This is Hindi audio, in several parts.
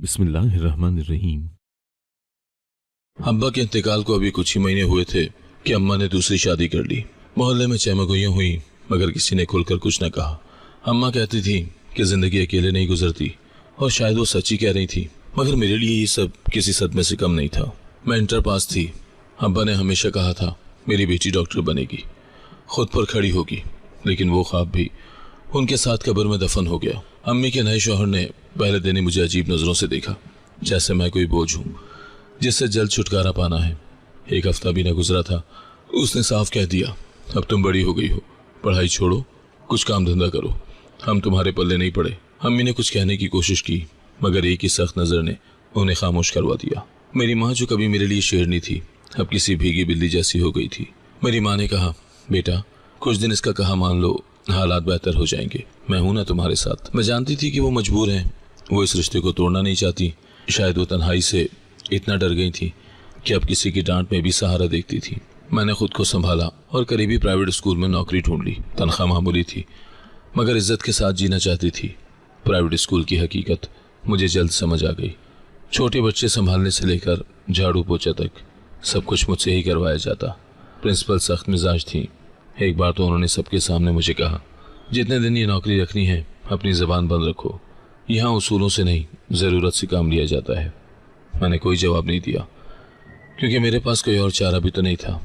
बिस्मिल्लाहिर्रहमानिर्रहीम। अब्बा के इंतकाल को अभी कुछ ही महीने हुए थे कि अम्मा ने दूसरी शादी कर ली। मोहल्ले में चहमगोइयाँ हुई मगर किसी ने खुलकर कुछ न कहा। अम्मा कहती थी कि जिंदगी अकेले नहीं गुजरती और शायद वो सच्ची कह रही थी, मगर मेरे लिए ये सब किसी सदमे से कम नहीं था। मैं इंटर पास थी। अब्बा ने हमेशा कहा था मेरी बेटी डॉक्टर बनेगी, खुद पर खड़ी होगी, लेकिन वो ख्वाब भी उनके साथ कब्र में दफन हो गया। अम्मी के नए शौहर ने पहले दिन ही मुझे अजीब नज़रों से देखा, जैसे मैं कोई बोझ हूँ जिससे जल्द छुटकारा पाना है। एक हफ्ता भी न गुजरा था, उसने साफ कह दिया, अब तुम बड़ी हो गई हो, पढ़ाई छोड़ो, कुछ काम धंधा करो, हम तुम्हारे पल्ले नहीं पड़े। अम्मी ने कुछ कहने की कोशिश की मगर एक ही सख्त नज़र ने उन्हें खामोश करवा दिया। मेरी माँ जो कभी मेरे लिए शेरनी थी, अब किसी भीगी बिल्ली जैसी हो गई थी। मेरी माँ ने कहा, बेटा कुछ दिन इसका कहा मान लो, हालात बेहतर हो जाएंगे, मैं हूं ना तुम्हारे साथ। मैं जानती थी कि वो मजबूर हैं, वो इस रिश्ते को तोड़ना नहीं चाहती। शायद वो तन्हाई से इतना डर गई थी कि अब किसी की डांट में भी सहारा देखती थी। मैंने खुद को संभाला और करीबी प्राइवेट स्कूल में नौकरी ढूंढ ली। तनख्वाह मामूली थी मगर इज्जत के साथ जीना चाहती थी। प्राइवेट स्कूल की हकीकत मुझे जल्द समझ आ गई। छोटे बच्चे संभालने से लेकर झाड़ू पोछा तक सब कुछ मुझसे ही करवाया जाता। प्रिंसिपल सख्त मिजाज थी। एक बार तो उन्होंने सबके सामने मुझे कहा, जितने दिन ये नौकरी रखनी है अपनी ज़बान बंद रखो, यहाँ उसूलों से नहीं ज़रूरत से काम लिया जाता है। मैंने कोई जवाब नहीं दिया क्योंकि मेरे पास कोई और चारा भी तो नहीं था।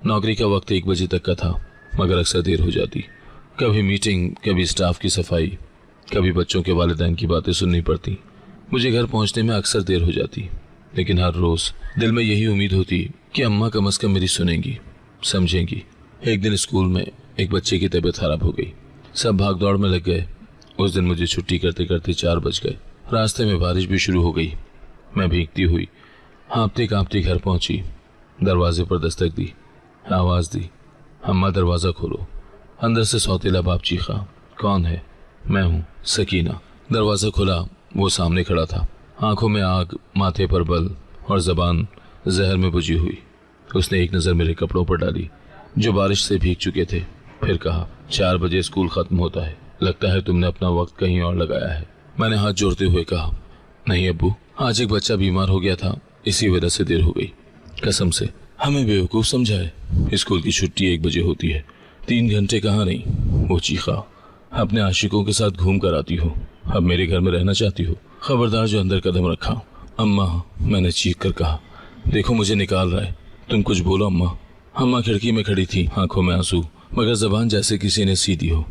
नौकरी का वक्त 1 बजे तक का था मगर अक्सर देर हो जाती। कभी मीटिंग, कभी स्टाफ की सफाई, कभी बच्चों के वालिदैन की बातें सुननी पड़ती। मुझे घर पहुँचने में अक्सर देर हो जाती, लेकिन हर रोज़ दिल में यही उम्मीद होती कि अम्मा कम अज़ कम मेरी सुनेंगी, समझेंगी। एक दिन स्कूल में एक बच्चे की तबीयत खराब हो गई। सब भाग दौड़ में लग गए। उस दिन मुझे छुट्टी करते करते 4 बज गए। रास्ते में बारिश भी शुरू हो गई। मैं भीगती हुई हाँफती काँपती घर पहुंची। दरवाजे पर दस्तक दी, आवाज़ दी, अम्मा दरवाज़ा खोलो। अंदर से सौतेला बाप चीखा, कौन है? मैं हूँ, सकीना। दरवाज़ा खुला, वो सामने खड़ा था, आंखों में आग, माथे पर बल और ज़बान जहर में बुझी हुई। उसने एक नज़र मेरे कपड़ों पर डाली जो बारिश से भीग चुके थे, फिर कहा, 4 बजे स्कूल खत्म होता है, लगता है तुमने अपना वक्त कहीं और लगाया है। मैंने हाथ जोड़ते हुए कहा, नहीं अब्बू, आज एक बच्चा बीमार हो गया था, इसी वजह से देर हो गई। कसम से हमें बेवकूफ़ समझा है, स्कूल की छुट्टी 1 बजे होती है, 3 घंटे कहाँ नहीं। वो चीखा, अपने आशिकों के साथ घूम कर आती हो, अब मेरे घर में रहना चाहती हो? खबरदार जो अंदर कदम रखा। अम्मा, मैंने चीख कर कहा, देखो मुझे निकाल रहा है, तुम कुछ बोलो अम्मा। अम्मा खिड़की में खड़ी थी, आंखों में आंसू मगर जबान जैसे किसी ने सी दी हो।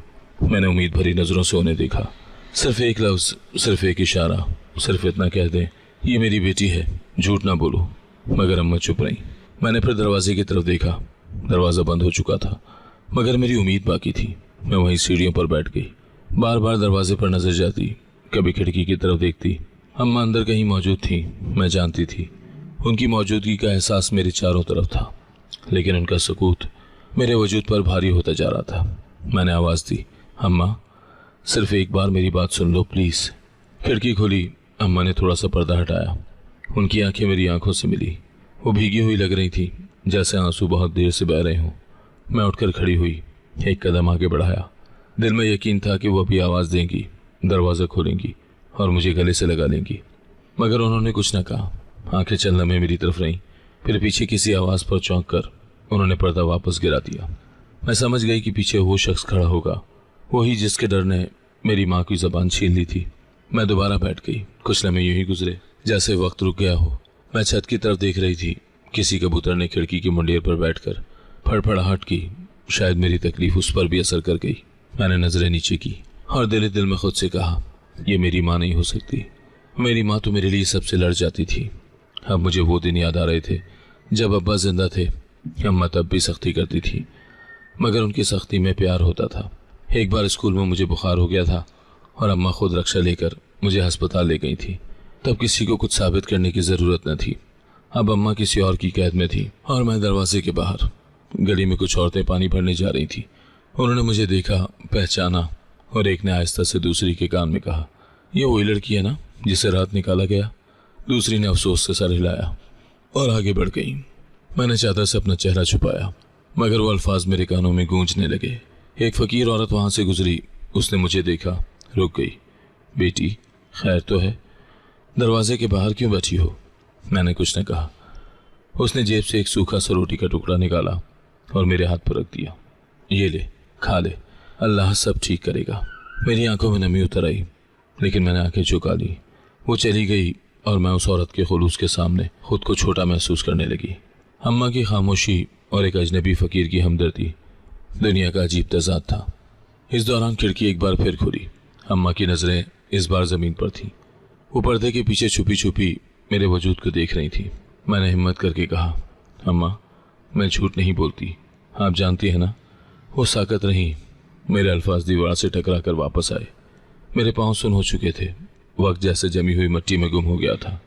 मैंने उम्मीद भरी नज़रों से उन्हें देखा। सिर्फ एक लफ्ज़, सिर्फ एक इशारा, सिर्फ इतना कह दें, ये मेरी बेटी है, झूठ ना बोलो। मगर अम्मा चुप रही। मैंने फिर दरवाजे की तरफ देखा। दरवाज़ा बंद हो चुका था मगर मेरी उम्मीद बाकी थी। मैं वहीं सीढ़ियों पर बैठ गई। बार बार दरवाजे पर नजर जाती, कभी खिड़की की तरफ देखती। अम्मा अंदर कहीं मौजूद थी, मैं जानती थी। उनकी मौजूदगी का एहसास मेरे चारों तरफ था, लेकिन उनका सुकूत मेरे वजूद पर भारी होता जा रहा था। मैंने आवाज़ दी, अम्मा सिर्फ एक बार मेरी बात सुन लो प्लीज़। खिड़की खुली। अम्मा ने थोड़ा सा पर्दा हटाया। उनकी आंखें मेरी आंखों से मिली। वो भीगी हुई लग रही थी, जैसे आंसू बहुत देर से बह रहे हों। मैं उठकर खड़ी हुई, एक कदम आगे बढ़ाया। दिल में यकीन था कि वो अभी आवाज़ देंगी, दरवाज़ा खोलेंगी और मुझे गले से लगा लेंगी, मगर उन्होंने कुछ न कहा। आंखें चलने में मेरी तरफ रहीं। फिर पीछे किसी आवाज़ पर चौंक कर उन्होंने पर्दा वापस गिरा दिया। मैं समझ गई कि पीछे वो शख्स खड़ा होगा, वही जिसके डर ने मेरी माँ की ज़बान छीन ली थी। मैं दोबारा बैठ गई। कुछ लम्हे यूं ही गुजरे जैसे वक्त रुक गया हो। मैं छत की तरफ देख रही थी। किसी कबूतर ने खिड़की की मुंडेर पर बैठकर फड़फड़ाहट की। शायद मेरी तकलीफ उस पर भी असर कर गई। मैंने नजरें नीचे की और दिल में खुद से कहा, यह मेरी माँ नहीं हो सकती। मेरी माँ तो मेरे लिए सबसे लड़ जाती थी। अब मुझे वो दिन याद आ रहे थे जब अब्बा जिंदा थे। अम्मा तब भी सख्ती करती थी मगर उनकी सख्ती में प्यार होता था। एक बार स्कूल में मुझे बुखार हो गया था और अम्मा खुद रक्षा लेकर मुझे अस्पताल ले गई थी। तब किसी को कुछ साबित करने की ज़रूरत न थी। अब अम्मा किसी और की कैद में थी और मैं दरवाजे के बाहर। गली में कुछ औरतें पानी भरने जा रही थी। उन्होंने मुझे देखा, पहचाना और एक ने आहिस्ता से दूसरी के कान में कहा, यह वही लड़की है ना जिसे रात निकाला गया? दूसरी ने अफसोस से सर हिलाया और आगे बढ़ गई। मैंने चादर से अपना चेहरा छुपाया मगर वो अल्फाज मेरे कानों में गूंजने लगे। एक फ़कीर औरत वहाँ से गुजरी। उसने मुझे देखा, रुक गई। बेटी खैर तो है? दरवाजे के बाहर क्यों बैठी हो? मैंने कुछ न कहा। उसने जेब से एक सूखा सा रोटी का टुकड़ा निकाला और मेरे हाथ पर रख दिया। ये ले, खा ले, अल्लाह सब ठीक करेगा। मेरी आंखों में नमी उतर आई, लेकिन मैंने आंखें झुका ली। वो चली गई और मैं उस औरत के खुलूस के सामने खुद को छोटा महसूस करने लगी। अम्मा की खामोशी और एक अजनबी फकीर की हमदर्दी दुनिया का अजीब तज़ाद था। इस दौरान खिड़की एक बार फिर खुली। अम्मा की नज़रें इस बार ज़मीन पर थीं। वो पर्दे के पीछे छुपी छुपी मेरे वजूद को देख रही थी। मैंने हिम्मत करके कहा, अम्मा, मैं झूठ नहीं बोलती, आप जानती हैं ना। वो साकत रही। मेरे अल्फाज दीवार से टकरा कर वापस आए। मेरे पाँव सुन हो चुके थे। वक्त जैसे जमी हुई मिट्टी में गुम हो गया था।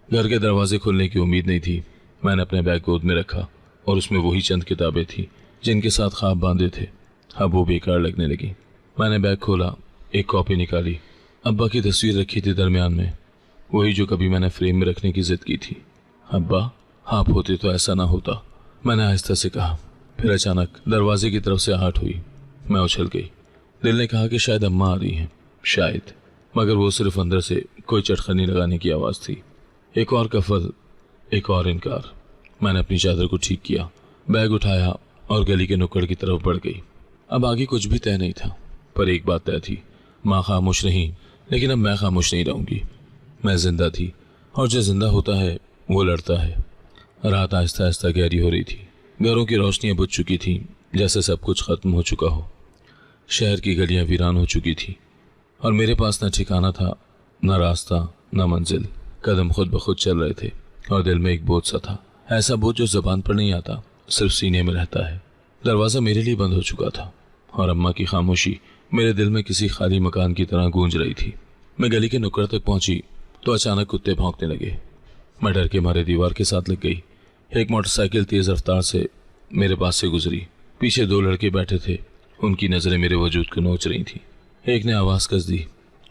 घर के दरवाजे खुलने की उम्मीद नहीं थी। मैंने अपने बैग गोद में रखा और उसमें वही चंद किताबें थी जिनके साथ ख्वाब बांधे थे। अब वो बेकार लगने लगी। मैंने बैग खोला, एक कॉपी निकाली। अब्बा की तस्वीर रखी थी दरमियान में, वही जो कभी मैंने फ्रेम में रखने की जिद की थी। अब्बा, आप होते तो ऐसा ना होता, मैंने आहिस्ता से कहा। फिर अचानक दरवाजे की तरफ से आहट हुई। मैं उछल गई। दिल ने कहा कि शायद अम्मा आ रही हैं, शायद, मगर वो सिर्फ अंदर से कोई चटखनी लगाने की आवाज़ थी। एक और कफल, एक और इनकार। मैंने अपनी चादर को ठीक किया, बैग उठाया और गली के नुक्कड़ की तरफ बढ़ गई। अब आगे कुछ भी तय नहीं था, पर एक बात तय थी। माँ खामोश रही, लेकिन अब मैं खामोश नहीं रहूँगी। मैं जिंदा थी और जो जिंदा होता है वो लड़ता है। रात आहिस्ता आहिस्ता गहरी हो रही थी। घरों की रोशनियाँ बुझ चुकी थीं, जैसे सब कुछ खत्म हो चुका हो। शहर की गलियाँ वीरान हो चुकी थीं और मेरे पास न ठिकाना था, न रास्ता, न मंजिल। कदम खुद ब खुद चल रहे थे और दिल में एक बोझ सा था, ऐसा बोझ जो जबान पर नहीं आता, सिर्फ सीने में रहता है। दरवाज़ा मेरे लिए बंद हो चुका था और अम्मा की खामोशी मेरे दिल में किसी खाली मकान की तरह गूंज रही थी। मैं गली के नुक्कड़ तक पहुंची तो अचानक कुत्ते भौंकने लगे। मैं डर के मारे दीवार के साथ लग गई। एक मोटरसाइकिल तेज रफ्तार से मेरे पास से गुजरी। पीछे दो लड़के बैठे थे, उनकी नज़रें मेरे वजूद को नोच रही थी। एक ने आवाज़ कस दी,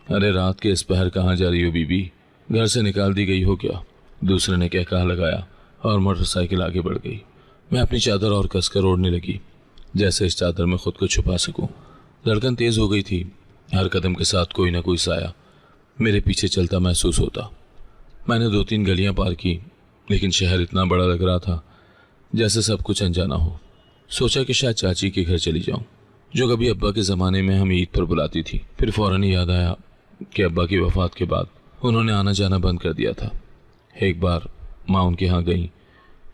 अरे रात के इस पहर कहाँ जा रही हो बीबी, घर से निकाल दी गई हो क्या? दूसरे ने कहकहा लगाया और मोटरसाइकिल आगे बढ़ गई। मैं अपनी चादर और कसकर ओढ़ने लगी, जैसे इस चादर में खुद को छुपा सकूं। धड़कन तेज हो गई थी। हर कदम के साथ कोई ना कोई साया मेरे पीछे चलता महसूस होता। मैंने 2-3 गलियां पार की, लेकिन शहर इतना बड़ा लग रहा था जैसे सब कुछ अनजाना हो। सोचा कि शायद चाची के घर चली जाऊं, जो कभी अब्बा के ज़माने में हम ईद पर बुलाती थी। फिर फ़ौरन याद आया कि अब्बा की वफ़ात के बाद उन्होंने आना जाना बंद कर दिया था। एक बार माँ उनके यहाँ गई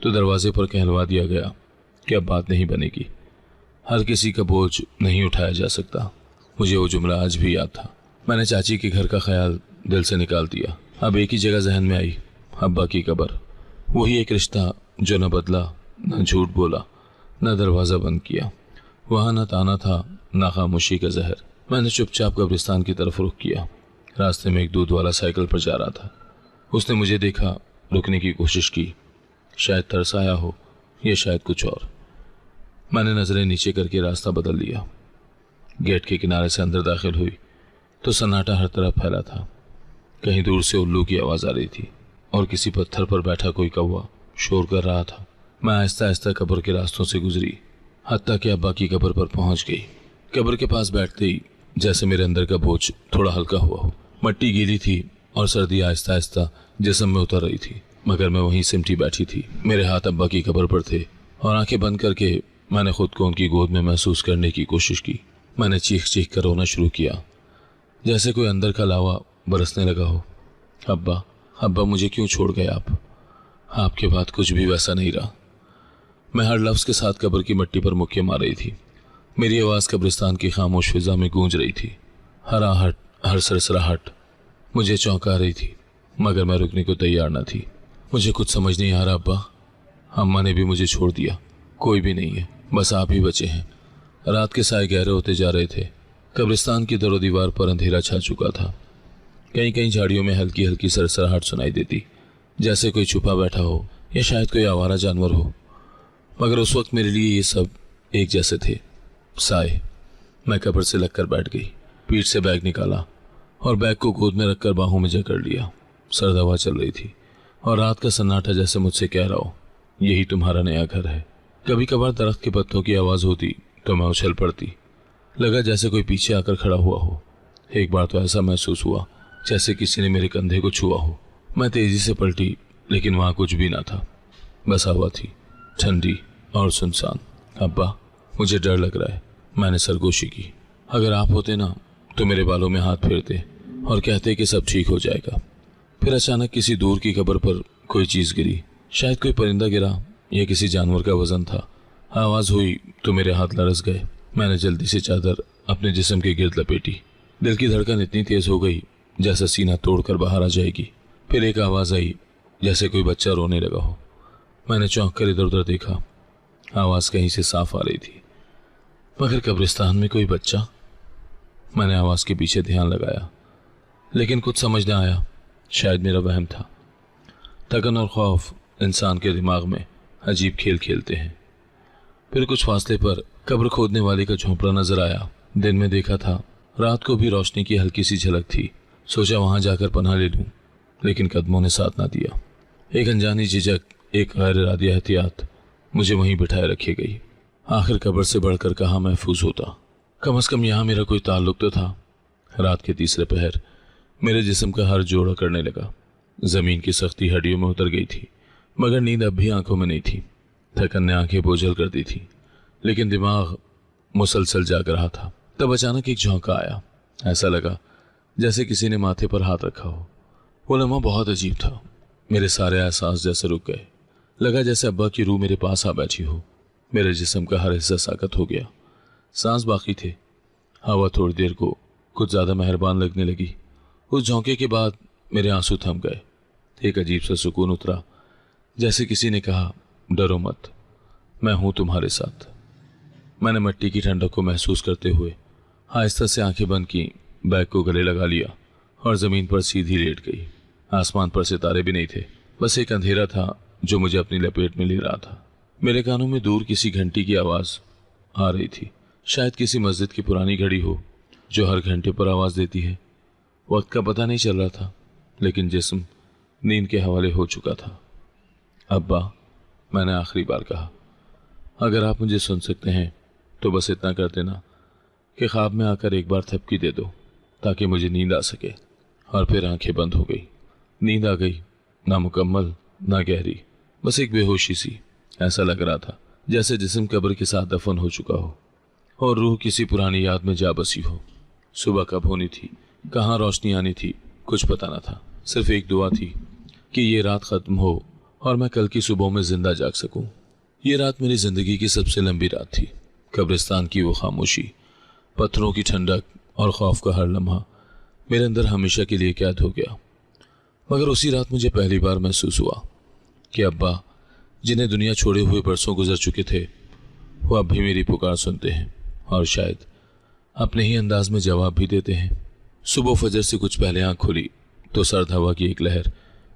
तो दरवाजे पर कहलवा दिया गया कि अब बात नहीं बनेगी, हर किसी का बोझ नहीं उठाया जा सकता। मुझे वो जुमला आज भी याद था। मैंने चाची के घर का ख्याल दिल से निकाल दिया। अब एक ही जगह जहन में आई, अब्बा की कब्र। वही एक रिश्ता जो न बदला, न झूठ बोला, न दरवाज़ा बंद किया। वहाँ न ताना था, न खामोशी का जहर। मैंने चुपचाप कब्रिस्तान की तरफ रुख किया। रास्ते में एक दूध वाला साइकिल पर जा रहा था। उसने मुझे देखा, रुकने की कोशिश की। शायद तरस आया हो या शायद कुछ और। मैंने नज़रें नीचे करके रास्ता बदल लिया। गेट के किनारे से अंदर दाखिल हुई तो सन्नाटा हर तरफ फैला था। कहीं दूर से उल्लू की आवाज़ आ रही थी और किसी पत्थर पर बैठा कोई कौवा शोर कर रहा था। मैं आहिस्ता आहिस्ता कब्र के रास्तों से गुजरी, हत्ता कि अब्बा की कब्र पर पहुंच गई। कब्र के पास बैठते ही जैसे मेरे अंदर का बोझ थोड़ा हल्का हुआ हो। मिट्टी गीली थी और सर्दी आहिस्ता आहिस्ता जिस्म में उतर रही थी, मगर मैं वहीं सिमटी बैठी थी। मेरे हाथ अब्बा की कब्र पर थे और आंखें बंद करके मैंने खुद को उनकी गोद में महसूस करने की कोशिश की। मैंने चीख चीख कर रोना शुरू किया, जैसे कोई अंदर का लावा बरसने लगा हो। अब्बा, अब्बा, मुझे क्यों छोड़ गए आप? आपके बाद कुछ भी वैसा नहीं रहा। मैं हर लफ्ज़ के साथ कब्र की मिट्टी पर मुक्के मार रही थी। मेरी आवाज़ कब्रिस्तान की खामोश फिजा में गूंज रही थी। हर आहट, हर सरसराहट मुझे चौंका रही थी, मगर मैं रुकने को तैयार न थी। मुझे कुछ समझ नहीं आ रहा अब्बा। अम्मा ने भी मुझे छोड़ दिया, कोई भी नहीं है, बस आप ही बचे हैं। रात के साए गहरे होते जा रहे थे। कब्रिस्तान की दरो दीवार पर अंधेरा छा चुका था। कहीं कहीं झाड़ियों में हल्की हल्की सरसराहट सुनाई देती, जैसे कोई छुपा बैठा हो या शायद कोई आवारा जानवर हो। मगर उस वक्त मेरे लिए ये सब एक जैसे थे, साए। मैं कब्र से लगकर बैठ गई, पीठ से बैग निकाला और बैग को गोद में रखकर बाहों में जकड़ लिया। सर्द हवा चल रही थी और रात का सन्नाटा जैसे मुझसे कह रहा हो, यही तुम्हारा नया घर है। कभी कभार दरख्त के पत्तों की आवाज़ होती तो मैं उछल पड़ती, लगा जैसे कोई पीछे आकर खड़ा हुआ हो। एक बार तो ऐसा महसूस हुआ जैसे किसी ने मेरे कंधे को छुआ हो। मैं तेजी से पलटी, लेकिन वहां कुछ भी ना था, बस हवा थी, ठंडी और सुनसान। अब्बा, मुझे डर लग रहा है। मैंने सरगोशी की। अगर आप होते ना तो मेरे बालों में हाथ फेरते और कहते कि सब ठीक हो जाएगा। फिर अचानक किसी दूर की कब्र पर कोई चीज गिरी, शायद कोई परिंदा गिरा या किसी जानवर का वजन था। आवाज हुई तो मेरे हाथ लरस गए। मैंने जल्दी से चादर अपने जिस्म के गिर्द लपेटी। दिल की धड़कन इतनी तेज हो गई जैसे सीना तोड़कर बाहर आ जाएगी। फिर एक आवाज आई, जैसे कोई बच्चा रोने लगा हो। मैंने चौंक कर इधर उधर देखा। आवाज कहीं से साफ आ रही थी, मगर कब्रिस्तान में कोई बच्चा? मैंने आवाज के पीछे ध्यान लगाया, लेकिन कुछ समझ न आया। शायद मेरा वहम था। थकन और खौफ इंसान के दिमाग में अजीब खेल खेलते हैं। फिर कुछ फासले पर कब्र खोदने वाले का झोंपड़ा नजर आया। दिन में देखा था, रात को भी रोशनी की हल्की सी झलक थी। सोचा वहां जाकर पनाह ले लूं, लेकिन कदमों ने साथ ना दिया। एक अनजानी झिझक, एक गैर इरादी एहतियात मुझे वहीं बिठाए रखी गई। आखिर कब्र से बढ़कर कहाँ महफूज होता। कम से कम यहाँ मेरा कोई ताल्लुक तो था। रात के तीसरे पहर मेरे जिस्म का हर जोड़ा करने लगा। जमीन की सख्ती हड्डियों में उतर गई थी, मगर नींद अब भी आंखों में नहीं थी। थकन ने आंखें बोझल कर दी थी, लेकिन दिमाग मुसलसल जाग रहा था। तब अचानक एक झोंका आया। ऐसा लगा जैसे किसी ने माथे पर हाथ रखा हो। वो लम्हा बहुत अजीब था। मेरे सारे एहसास जैसे रुक गए। लगा जैसे अब्बा की रूह मेरे पास आ बैठी हो। मेरे जिस्म का हर हिस्सा साकत हो गया। सांस बाकी थे। हवा थोड़ी देर को कुछ ज्यादा मेहरबान लगने लगी। उस झोंके के बाद मेरे आंसू थम गए। एक अजीब सा सुकून उतरा, जैसे किसी ने कहा, डरो मत, मैं हूं तुम्हारे साथ। मैंने मिट्टी की ठंडक को महसूस करते हुए आहिस्ता से आंखें बंद की, बैग को गले लगा लिया और जमीन पर सीधी लेट गई। आसमान पर सितारे भी नहीं थे, बस एक अंधेरा था जो मुझे अपनी लपेट में ले रहा था। मेरे कानों में दूर किसी घंटी की आवाज आ रही थी। शायद किसी मस्जिद की पुरानी घड़ी हो जो हर घंटे पर आवाज देती है। वक्त का पता नहीं चल रहा था, लेकिन जिस्म नींद के हवाले हो चुका था। अब्बा, मैंने आखिरी बार कहा, अगर आप मुझे सुन सकते हैं तो बस इतना कर देना कि ख्वाब में आकर एक बार थपकी दे दो, ताकि मुझे नींद आ सके। और फिर आंखें बंद हो गई। नींद आ गई, ना मुकम्मल ना गहरी, बस एक बेहोशी सी। ऐसा लग रहा था जैसे जिस्म कब्र के साथ दफन हो चुका हो और रूह किसी पुरानी याद में जा बसी हो। सुबह कब होनी थी, कहाँ रोशनी आनी थी, कुछ पता न था। सिर्फ एक दुआ थी कि ये रात खत्म हो और मैं कल की सुबह में जिंदा जाग सकूं। ये रात मेरी जिंदगी की सबसे लंबी रात थी। कब्रिस्तान की वो खामोशी, पत्थरों की ठंडक और खौफ का हर लम्हा मेरे अंदर हमेशा के लिए कैद हो गया। मगर उसी रात मुझे पहली बार महसूस हुआ कि अब्बा, जिन्हें दुनिया छोड़े हुए बरसों गुजर चुके थे, वो अब भी मेरी पुकार सुनते हैं और शायद अपने ही अंदाज में जवाब भी देते हैं। सुबह फजर से कुछ पहले आंख खुली तो सर्द हवा की एक लहर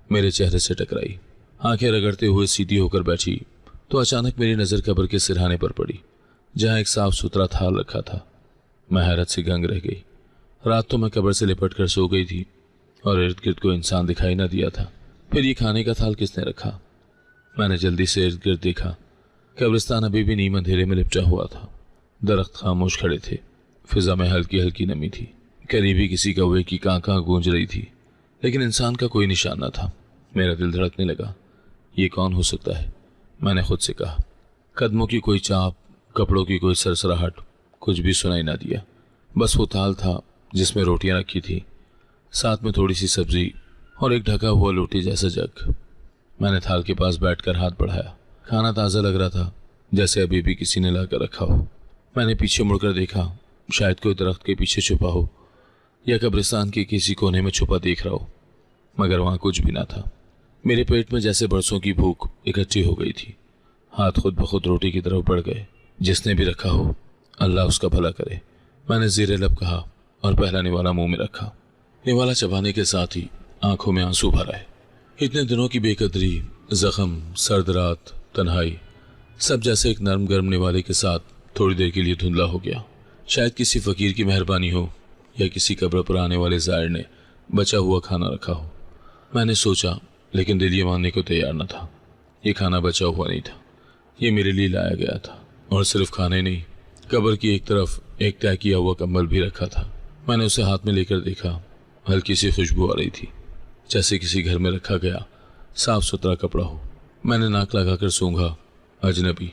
मेरे चेहरे से टकराई। आंखें रगड़ते हुए सीधी होकर बैठी तो अचानक मेरी नज़र कब्र के सिरहाने पर पड़ी, जहाँ एक साफ सुथरा थाल रखा था। मैं हैरत से दंग रह गई। रात तो मैं कब्र से लिपट कर सो गई थी और इर्द गिर्द को इंसान दिखाई न दिया था। फिर ये खाने का थाल किसने रखा? मैंने जल्दी से इर्द गिर्द देखा। कब्रिस्तान अभी भी नीम अंधेरे में लिपटा हुआ था। दरख्त खामोश खड़े थे। फिजा में हल्की हल्की नमी थी। करीबी किसी कौवे की कां कां गूंज रही थी, लेकिन इंसान का कोई निशान न था। मेरा दिल धड़कने लगा। ये कौन हो सकता है? मैंने खुद से कहा। कदमों की कोई चाप, कपड़ों की कोई सरसराहट, कुछ भी सुनाई ना दिया। बस वो थाल था जिसमें रोटियां रखी थी, साथ में थोड़ी सी सब्जी और एक ढका हुआ लोटी जैसा जग। मैंने थाल के पास बैठकर हाथ बढ़ाया। खाना ताज़ा लग रहा था, जैसे अभी भी किसी ने लाकर रखा हो। मैंने पीछे मुड़कर देखा, शायद कोई दरख्त के पीछे छुपा हो या कब्रिस्तान के किसी कोने में छुपा देख रहा हो, मगर वहाँ कुछ भी ना था। मेरे पेट में जैसे बरसों की भूख इकट्ठी हो गई थी। हाथ खुद ब खुद रोटी की तरफ बढ़ गए। जिसने भी रखा हो, अल्लाह उसका भला करे, मैंने ज़ेरे लब कहा और पहला निवाला मुंह में रखा। निवाला चबाने के साथ ही आंखों में आंसू भर आए। इतने दिनों की बेकदरी, जख्म, सर्द रात, तन्हाई, सब जैसे एक नरम गर्म निवाले के साथ थोड़ी देर के लिए धुंधला हो गया। शायद किसी फकीर की मेहरबानी हो या किसी कब्र पर आने वाले ज़ायर ने बचा हुआ खाना रखा हो। मैंने सोचा, लेकिन दिल ये मानने को तैयार न था। ये खाना बचा हुआ नहीं था, ये मेरे लिए लाया गया था। और सिर्फ खाने नहीं, कब्र की एक तरफ एक तय किया हुआ कंबल भी रखा था। मैंने उसे हाथ में लेकर देखा। हल्की सी खुशबू आ रही थी। जैसे किसी घर में रखा गया साफ सुथरा कपड़ा हो। मैंने नाक लगाकर सूंघा, अजनबी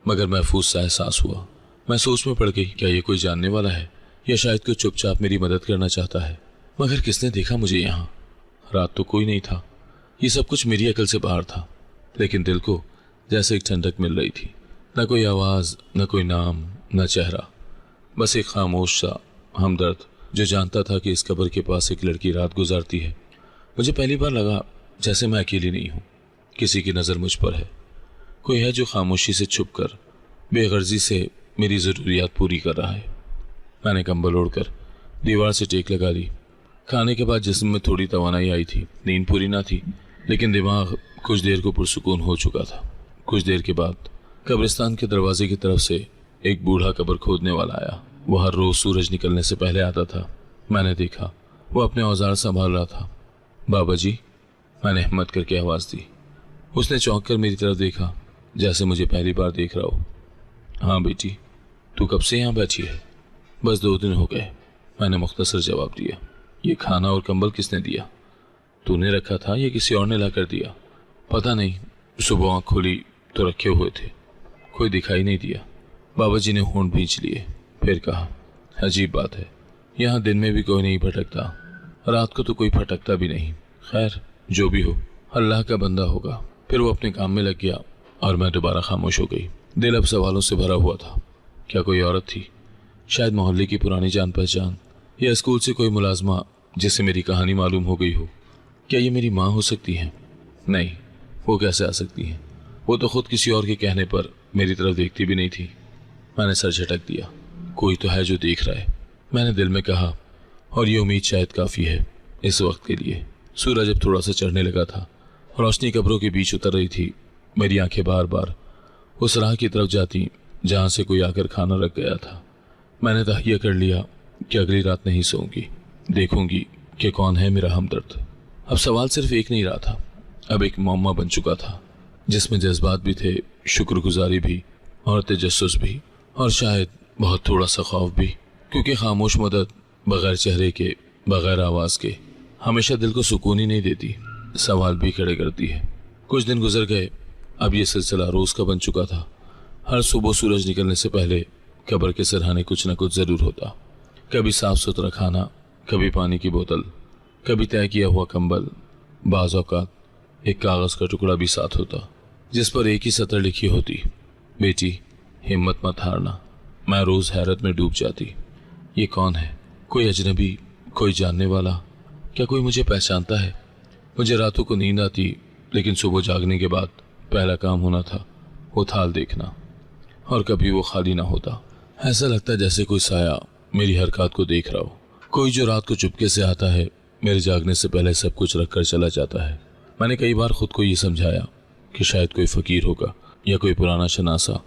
मगर महफूज सा एहसास हुआ। मैं सोच में पड़ गई, क्या ये कोई जानने वाला है या शायद कोई चुपचाप मेरी मदद करना चाहता है। मगर किसने देखा मुझे यहाँ? रात तो कोई नहीं था। ये सब कुछ मेरी अकल से बाहर था, लेकिन दिल को जैसे एक ठंडक मिल रही थी। न कोई आवाज़, न कोई नाम, न चेहरा, बस एक खामोश सा हमदर्द जो जानता था कि इस कब्र के पास एक लड़की रात गुजारती है। मुझे पहली बार लगा जैसे मैं अकेली नहीं हूँ, किसी की नज़र मुझ पर है। कोई है जो खामोशी से छुप कर बेगर्जी से मेरी ज़रूरियात पूरी कर रहा है। मैंने कंबल ओढ़कर दीवार से टेक लगा ली। खाने के बाद जिस्म में थोड़ी तवानाई आई थी। नींद पूरी ना थी, लेकिन दिमाग कुछ देर को पुरसुकून हो चुका था। कुछ देर के बाद कब्रिस्तान के दरवाजे की तरफ से एक बूढ़ा कब्र खोदने वाला आया। वो हर रोज़ सूरज निकलने से पहले आता था। मैंने देखा वो अपने औजार संभाल रहा था। बाबा जी, मैंने हिम्मत करके आवाज़ दी। उसने चौंक कर मेरी तरफ देखा, जैसे मुझे पहली बार देख रहा हो। हाँ बेटी, तू कब से यहाँ बैठी है? बस 2 दिन हो गए, मैंने मुख्तसर जवाब दिया। ये खाना और कंबल किसने दिया? तूने रखा था या किसी और ने ला कर दिया? पता नहीं, सुबह आँख खोली तो रखे हुए थे, कोई दिखाई नहीं दिया। बाबा जी ने होंठ भींच लिए, फिर कहा, अजीब बात है, यहाँ दिन में भी कोई नहीं भटकता, रात को तो कोई भटकता भी नहीं। खैर, जो भी हो, अल्लाह का बंदा होगा। फिर वो अपने काम में लग गया और मैं दोबारा खामोश हो गई। दिल अब सवालों से भरा हुआ था। क्या कोई औरत थी? शायद मोहल्ले की पुरानी जान पहचान, या स्कूल से कोई मुलाजमा जिसे मेरी कहानी मालूम हो गई हो। क्या ये मेरी माँ हो सकती है? नहीं, वो कैसे आ सकती है? वो तो खुद किसी और के कहने पर मेरी तरफ देखती भी नहीं थी। मैंने सर झटक दिया। कोई तो है जो देख रहा है, मैंने दिल में कहा, और ये उम्मीद शायद काफ़ी है इस वक्त के लिए। सूरज अब थोड़ा सा चढ़ने लगा था, रोशनी कब्रों के बीच उतर रही थी। मेरी आंखें बार बार उस राह की तरफ जाती जहाँ से कोई आकर खाना रख गया था। मैंने तहैया कर लिया कि अगली रात नहीं सोऊंगी, देखूंगी कि कौन है मेरा हमदर्द। अब सवाल सिर्फ एक नहीं रहा था, अब एक मौमा बन चुका था, जिसमें जज्बात भी थे, शुक्रगुजारी भी और तजस्सुस भी, और शायद बहुत थोड़ा सा खौफ भी, क्योंकि खामोश मदद बगैर चेहरे के, बगैर आवाज़ के हमेशा दिल को सुकून ही नहीं देती, सवाल भी खड़े करती है। कुछ दिन गुजर गए। अब ये सिलसिला रोज़ का बन चुका था। हर सुबह सूरज निकलने से पहले कब्र के सिरहाने कुछ न कुछ ज़रूर होता। कभी साफ सुथरा खाना, कभी पानी की बोतल, कभी तय किया हुआ कंबल, बाज़ औक़ात एक कागज़ का टुकड़ा भी साथ होता, जिस पर एक ही सतर लिखी होती, बेटी हिम्मत मत हारना। मैं रोज़ हैरत में डूब जाती। ये कौन है? कोई अजनबी, कोई जानने वाला? क्या कोई मुझे पहचानता है? मुझे रातों को नींद आती, लेकिन सुबह जागने के बाद पहला काम होना था वो थाल देखना, और कभी वो खाली ना होता। ऐसा लगता है जैसे कोई साया मेरी हरकत को देख रहा हो, कोई जो रात को चुपके से आता है, मेरे जागने से पहले सब कुछ रख कर चला जाता है। मैंने कई बार खुद को ये समझाया कि शायद कोई फ़कीर होगा या कोई पुराना शनासा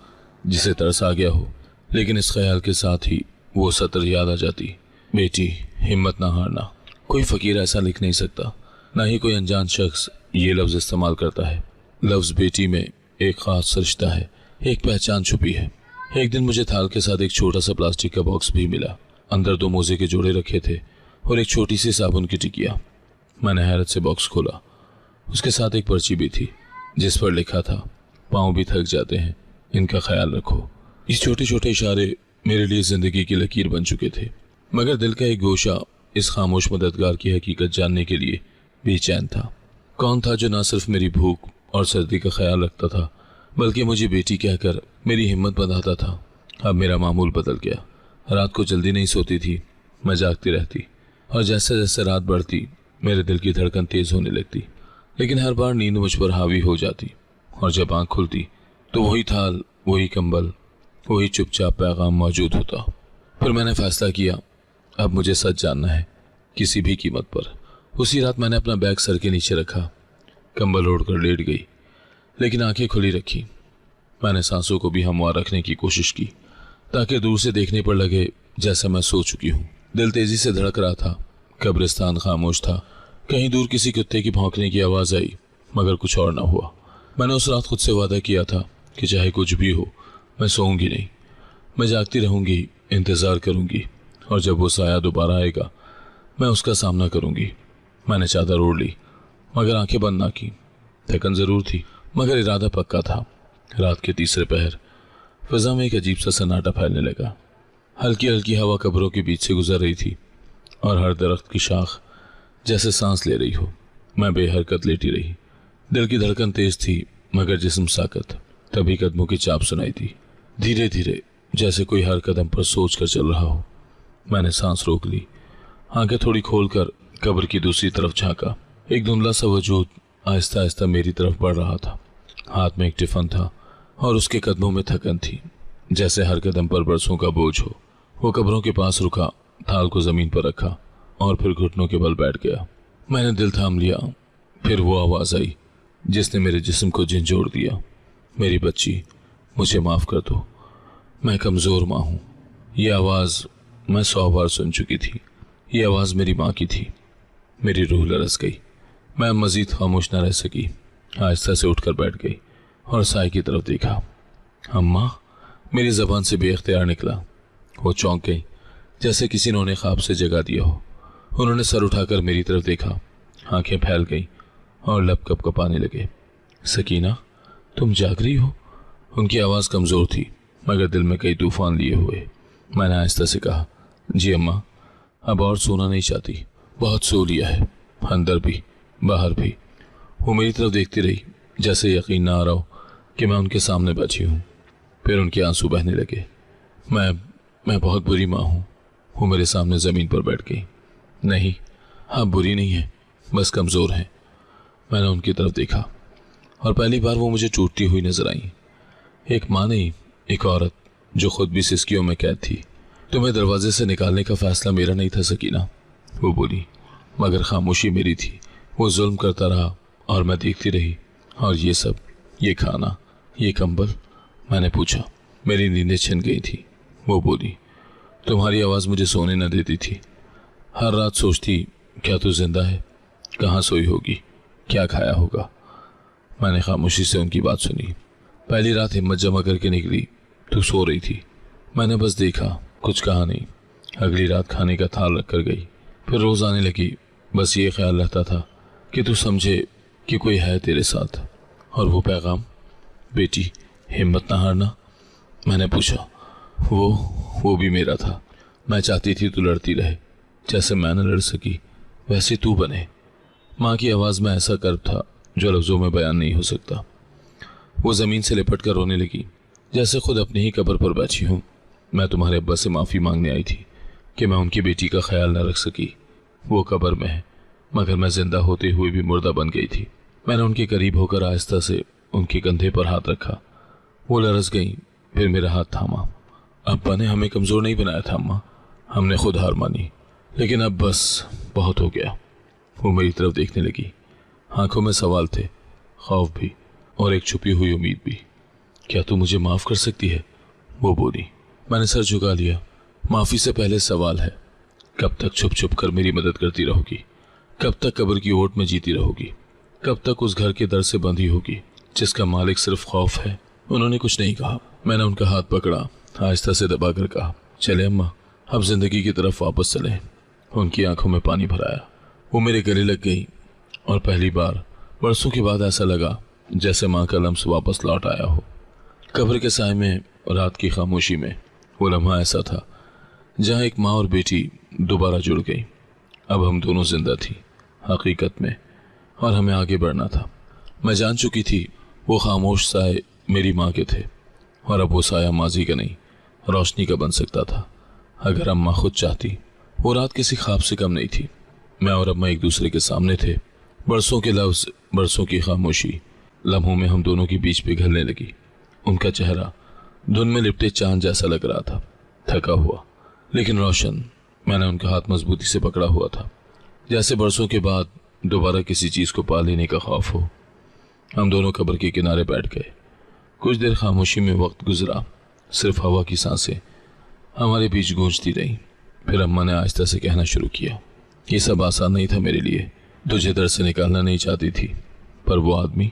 जिसे तरस आ गया हो, लेकिन इस ख्याल के साथ ही वो सतर याद आ जाती, बेटी हिम्मत ना हारना। कोई फ़कीर ऐसा लिख नहीं सकता, ना ही कोई अनजान शख्स ये लफ्ज़ इस्तेमाल करता है। लफ्ज़ बेटी में एक ख़ास रिश्ता है, एक पहचान छुपी है। एक दिन मुझे थाल के साथ एक छोटा सा प्लास्टिक का बॉक्स भी मिला। अंदर 2 मोजे के जोड़े रखे थे और एक छोटी सी साबुन की टिकिया। मैंने हैरत से बॉक्स खोला। उसके साथ एक पर्ची भी थी, जिस पर लिखा था, पाँव भी थक जाते हैं, इनका ख्याल रखो। इस छोटे छोटे इशारे मेरे लिए ज़िंदगी की लकीर बन चुके थे, मगर दिल का एक गोशा इस खामोश मददगार की हकीकत जानने के लिए बेचैन था। कौन था जो न सिर्फ मेरी भूख और सर्दी का ख्याल रखता था, बल्कि मुझे बेटी कहकर मेरी हिम्मत बढ़ाता था। अब मेरा मामूल बदल गया। रात को जल्दी नहीं सोती थी, मैं जागती रहती, और जैसे जैसे रात बढ़ती मेरे दिल की धड़कन तेज़ होने लगती, लेकिन हर बार नींद मुझ पर हावी हो जाती, और जब आँख खुलती तो वही थाल, वही कंबल, वही चुपचाप पैगाम मौजूद होता। फिर मैंने फैसला किया, अब मुझे सच जानना है, किसी भी कीमत पर। उसी रात मैंने अपना बैग सर के नीचे रखा, कंबल ओढ़कर लेट गई, लेकिन आंखें खुली रखी। मैंने सांसों को भी हमवार रखने की कोशिश की, ताकि दूर से देखने पर लगे जैसा मैं सो चुकी हूँ। दिल तेजी से धड़क रहा था। कब्रिस्तान खामोश था। कहीं दूर किसी कुत्ते की भौंकने की आवाज़ आई, मगर कुछ और ना हुआ। मैंने उस रात खुद से वादा किया था कि चाहे कुछ भी हो, मैं सोऊंगी नहीं, मैं जागती रहूंगी, इंतज़ार करूंगी, और जब वो साया दोबारा आएगा मैं उसका सामना करूंगी। मैंने चादर ओढ़ ली मगर आंखें बंद ना की। थकन जरूर थी मगर इरादा पक्का था। रात के तीसरे पहर फिजा में एक अजीब सा सन्नाटा फैलने लगा। हल्की हल्की हवा कब्रों के बीच से गुजर रही थी और हर दरख्त की शाख जैसे सांस ले रही हो। मैं बेहरकत लेटी रही। दिल की धड़कन तेज थी मगर जिस्म साकत। तभी कदमों की चाप सुनाई दी, धीरे धीरे, जैसे कोई हर कदम पर सोच कर चल रहा हो। मैंने सांस रोक ली, आंखें थोड़ी खोलकर कब्र की दूसरी तरफ झांका। एक धुंधला सा वजूद आहिस्ता आहिस्ता मेरी तरफ बढ़ रहा था। हाथ में एक टिफन था और उसके कदमों में थकन थी, जैसे हर कदम पर बरसों का बोझ हो। वो कब्रों के पास रुका, थाल को जमीन पर रखा और फिर घुटनों के बल बैठ गया। मैंने दिल थाम लिया। फिर वो आवाज आई जिसने मेरे जिस्म को झंझोड़ दिया, मेरी बच्ची, मुझे माफ कर दो, मैं कमजोर माँ हूँ। ये आवाज मैं 100 बार सुन चुकी थी। ये आवाज मेरी माँ की थी। मेरी रूह लरस गई। मैं मजीद खामोश न रह सकी। आहिस्ता से उठकर बैठ गई और साई की तरफ देखा। अम्मा, मेरी जबान से बेख्तियार निकला। वो चौंक गई, जैसे किसी ने उन्हें ख्वाब से जगा दिया हो। उन्होंने सर उठाकर मेरी तरफ देखा, आंखें फैल गई और लब कपकपाने लगे। सकीना, तुम जाग रही हो? उनकी आवाज़ कमज़ोर थी मगर दिल में कई तूफान लिए हुए। मैंने आहिस्ता से कहा, जी अम्मा, अब और सोना नहीं चाहती, बहुत सो लिया है, अंदर भी बाहर भी। वो मेरी तरफ देखती रही, जैसे यकीन ना आ रहा हो कि मैं उनके सामने बैठी हूँ। फिर उनके आंसू बहने लगे। मैं बहुत बुरी माँ हूँ। वो मेरे सामने ज़मीन पर बैठ गई। नहीं, आप बुरी नहीं हैं, बस कमज़ोर हैं। मैंने उनकी तरफ देखा और पहली बार वो मुझे टूटती हुई नजर आई। एक माँ नहीं, एक औरत जो खुद भी सिस्कियों में कैद थी। तुम्हें दरवाजे से निकालने का फैसला मेरा नहीं था सकीना, वो बोली, मगर खामोशी मेरी थी। वो जुल्म करता रहा और मैं देखती रही। और ये सब, ये खाना, ये कंबल? मैंने पूछा। मेरी नींदें छिन गई थी। वो बोली, तुम्हारी आवाज़ मुझे सोने न देती थी। हर रात सोचती, क्या तू जिंदा है? कहाँ सोई होगी? क्या खाया होगा? मैंने खामोशी से उनकी बात सुनी। पहली रात हिम्मत जमा करके निकली, तू सो रही थी। मैंने बस देखा, कुछ कहा नहीं। अगली रात खाने का थाल रख कर गई। फिर रोज़ आने लगी। बस ये ख्याल रहता था कि तू समझे कि कोई है तेरे साथ। और वो पैगाम, बेटी हिम्मत ना हारना। मैंने पूछा, वो भी मेरा था। मैं चाहती थी तू लड़ती रहे, जैसे मैं न लड़ सकी वैसे तू बने। माँ की आवाज़ में ऐसा कर्ब था जो लफ्ज़ों में बयान नहीं हो सकता। वो ज़मीन से लिपट कर रोने लगी, जैसे खुद अपनी ही कब्र पर बैठी हूँ। मैं तुम्हारे अब्बा से माफ़ी मांगने आई थी कि मैं उनकी बेटी का ख्याल न रख सकी। वो कब्र में है, मगर मैं जिंदा होते हुए भी मुर्दा बन गई थी। मैंने उनके करीब होकर आहिस्ता से उनके कंधे पर हाथ रखा। वो लरस गई, फिर मेरा हाथ थामा। अब्बा ने हमें कमज़ोर नहीं बनाया था अम्मा, हमने खुद हार मानी। लेकिन अब बस बहुत हो गया। वो मेरी तरफ देखने लगी। आंखों में सवाल थे, खौफ भी और एक छुपी हुई उम्मीद भी। क्या तू मुझे माफ़ कर सकती है? वो बोली। मैंने सर झुका लिया। माफ़ी से पहले सवाल है, कब तक छुप छुप कर मेरी मदद करती रहोगी? कब तक कब्र की ओट में जीती रहोगी? कब तक उस घर के दर से बंधी होगी जिसका मालिक सिर्फ खौफ है? उन्होंने कुछ नहीं कहा। मैंने उनका हाथ पकड़ा, आहिस्ता से दबा कर कहा, चले अम्मा, अब जिंदगी की तरफ वापस चलें। उनकी आंखों में पानी भराया। वो मेरे गले लग गई और पहली बार बरसों के बाद ऐसा लगा जैसे माँ का लम्स वापस लौट आया हो। कब्र के साए में, रात की खामोशी में, वो लम्हा ऐसा था जहाँ एक माँ और बेटी दोबारा जुड़ गई। अब हम दोनों जिंदा थी हकीकत में, और हमें आगे बढ़ना था। मैं जान चुकी थी वो खामोश साए मेरी माँ के थे, और अब वो साया माजी का नहीं, रोशनी का बन सकता था अगर अम्मा खुद चाहती। वो रात किसी ख्वाब से कम नहीं थी। मैं और अम्मा एक दूसरे के सामने थे। बरसों के लफ्ज़, बरसों की खामोशी लम्हों में हम दोनों के बीच पिघलने लगी। उनका चेहरा धुन में लिपटे चांद जैसा लग रहा था, थका हुआ लेकिन रोशन। मैंने उनका हाथ मजबूती से पकड़ा हुआ था, जैसे बरसों के बाद दोबारा किसी चीज़ को पा लेने का खौफ हो। हम दोनों कब्र के किनारे बैठ गए। कुछ देर खामोशी में वक्त गुजरा। सिर्फ हवा की सांसें हमारे बीच गूंजती रहीं। फिर अम्मा ने आहिस्ता से कहना शुरू किया, ये सब आसान नहीं था मेरे लिए। तुझे दर से निकालना नहीं चाहती थी, पर वो आदमी,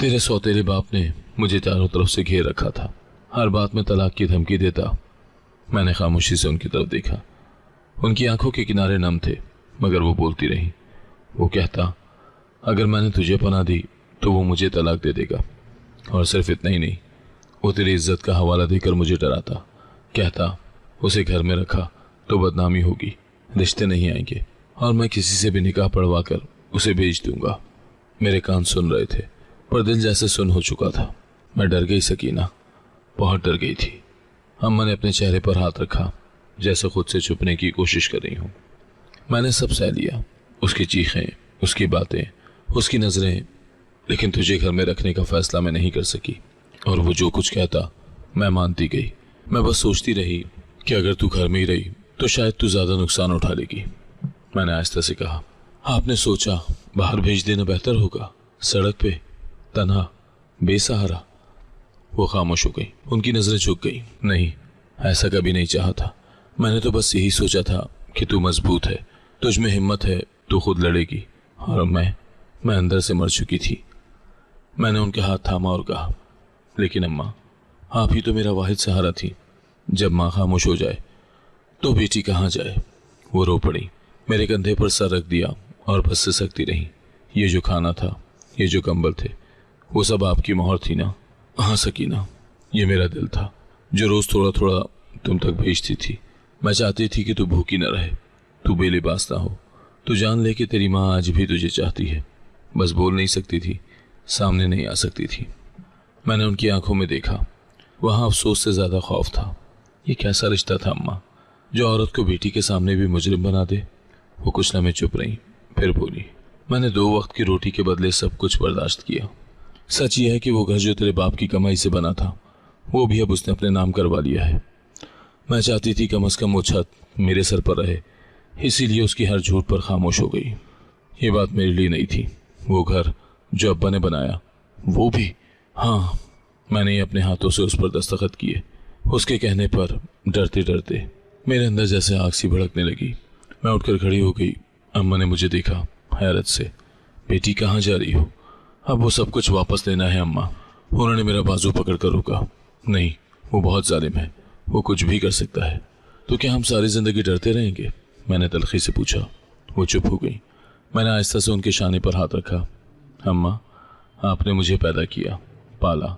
तेरे सौतेले बाप ने मुझे चारों तरफ से घेर रखा था। हर बात में तलाक की धमकी देता। मैंने खामोशी से उनकी तरफ देखा। उनकी आंखों के किनारे नम थे, मगर वो बोलती रही। वो कहता, अगर मैंने तुझे पनाह दी तो वो मुझे तलाक दे देगा, और सिर्फ इतना ही नहीं, वो तेरी इज्जत का हवाला देकर मुझे डराता, कहता उसे घर में रखा तो बदनामी होगी, रिश्ते नहीं आएंगे, और मैं किसी से भी निकाह पढ़वा कर उसे भेज दूंगा। मेरे कान सुन रहे थे पर दिल जैसे सुन हो चुका था। मैं डर गई सकीना, बहुत डर गई थी। अम्मा ने अपने चेहरे पर हाथ रखा, जैसे खुद से छुपने की कोशिश कर रही हूँ। मैंने सब सह लिया, उसकी चीखें, उसकी बातें, उसकी नजरें, लेकिन तुझे घर में रखने का फैसला मैं नहीं कर सकी। और वो जो कुछ कहता मैं मानती गई। मैं बस सोचती रही कि अगर तू घर में ही रही तो शायद तू ज्यादा नुकसान उठा लेगी। मैंने आहिस्ता से कहा, आपने सोचा बाहर भेज देना बेहतर होगा, सड़क पे तन्हा बेसहारा। वो खामोश हो गई, उनकी नजरें झुक गई। नहीं, ऐसा कभी नहीं चाहा था। मैंने तो बस यही सोचा था कि तू मजबूत है, तुझ में हिम्मत है, तू खुद लड़ेगी। और मैं अंदर से मर चुकी थी। मैंने उनके हाथ थामा और कहा, लेकिन अम्मा, आप ही तो मेरा वाहिद सहारा थी। जब माँ खामोश हो जाए तो बेटी कहाँ जाए। वो रो पड़ी, मेरे कंधे पर सर रख दिया और बस सिसकती रही। ये जो खाना था, ये जो कंबल थे, वो सब आपकी मोहर थी ना। हाँ सकीना, ये मेरा दिल था जो रोज थोड़ा थोड़ा तुम तक भेजती थी। मैं चाहती थी कि तू भूखी न रहे, तू बेलिबास ना हो, तू जान ले कि तेरी माँ आज भी तुझे चाहती है। बस बोल नहीं सकती थी, सामने नहीं आ सकती थी। मैंने उनकी आंखों में देखा, वहाँ अफसोस से ज्यादा खौफ था। ये कैसा रिश्ता था अम्मा, जो औरत को बेटी के सामने भी मुजरिम बना दे। वो कुछ लम्हे चुप रही, फिर बोली, मैंने 2 वक्त की रोटी के बदले सब कुछ बर्दाश्त किया। सच ये है कि वो घर जो तेरे बाप की कमाई से बना था, वो भी अब उसने अपने नाम करवा लिया है। मैं चाहती थी कम से कम वो छत मेरे सर पर रहे, इसीलिए उसकी हर झूठ पर खामोश हो गई। ये बात मेरे लिए नहीं थी। वो घर जो अब्बा ने बनाया, वो भी, हाँ, मैंने ही अपने हाथों से उस पर दस्तखत किए। उसके कहने पर डरते डरते मेरे अंदर जैसे आग सी भड़कने लगी। मैं उठकर खड़ी हो गई। अम्मा ने मुझे देखा हैरत से। बेटी कहाँ जा रही हो? अब वो सब कुछ वापस लेना है अम्मा। उन्होंने मेरा बाजू पकड़ कर रोका। नहीं, वो बहुत जालिम है, वो कुछ भी कर सकता है। तो क्या हम सारी जिंदगी डरते रहेंगे? मैंने तलखी से पूछा। वो चुप हो गई। मैंने आहिस्ता से उनके शाने पर हाथ रखा। अम्मा, आपने मुझे पैदा किया, पाला,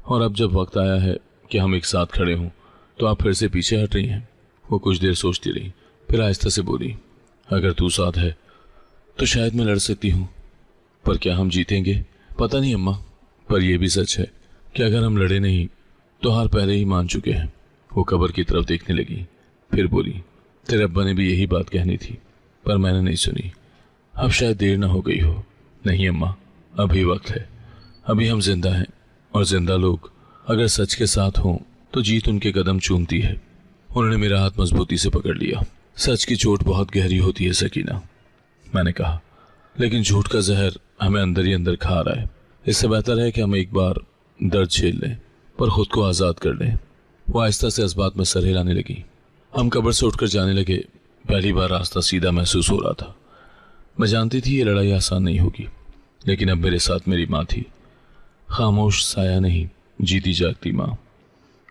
और अब जब वक्त आया है कि हम एक साथ खड़े हों तो आप फिर से पीछे हट रही हैं। वो कुछ देर सोचती रही, फिर आहिस्ता से बोली, अगर तू साथ है तो शायद मैं लड़ सकती हूँ, पर क्या हम जीतेंगे? पता नहीं अम्मा, पर यह भी सच है कि अगर हम लड़े नहीं तो हार पहले ही मान चुके हैं। वो कब्र की तरफ देखने लगी, फिर बोली, तेरे अब्बा ने भी यही बात कहनी थी, पर मैंने नहीं सुनी। अब शायद देर ना हो गई हो। नहीं अम्मा, अभी वक्त है, अभी हम जिंदा हैं, और जिंदा लोग अगर सच के साथ हों तो जीत उनके कदम चूमती है। उन्होंने मेरा हाथ मजबूती से पकड़ लिया। सच की चोट बहुत गहरी होती है सकीना, मैंने कहा, लेकिन झूठ का जहर हमें अंदर ही अंदर खा रहा है। इससे बेहतर है कि हम एक बार दर्द झेल लें पर खुद को आज़ाद कर लें। वो आहिस्ता से इस बात में सर हिलाने लगी। हम कब्र से उठकर जाने लगे। पहली बार रास्ता सीधा महसूस हो रहा था। मैं जानती थी ये लड़ाई आसान नहीं होगी, लेकिन अब मेरे साथ मेरी माँ थी, खामोश साया नहीं, जीती जागती माँ,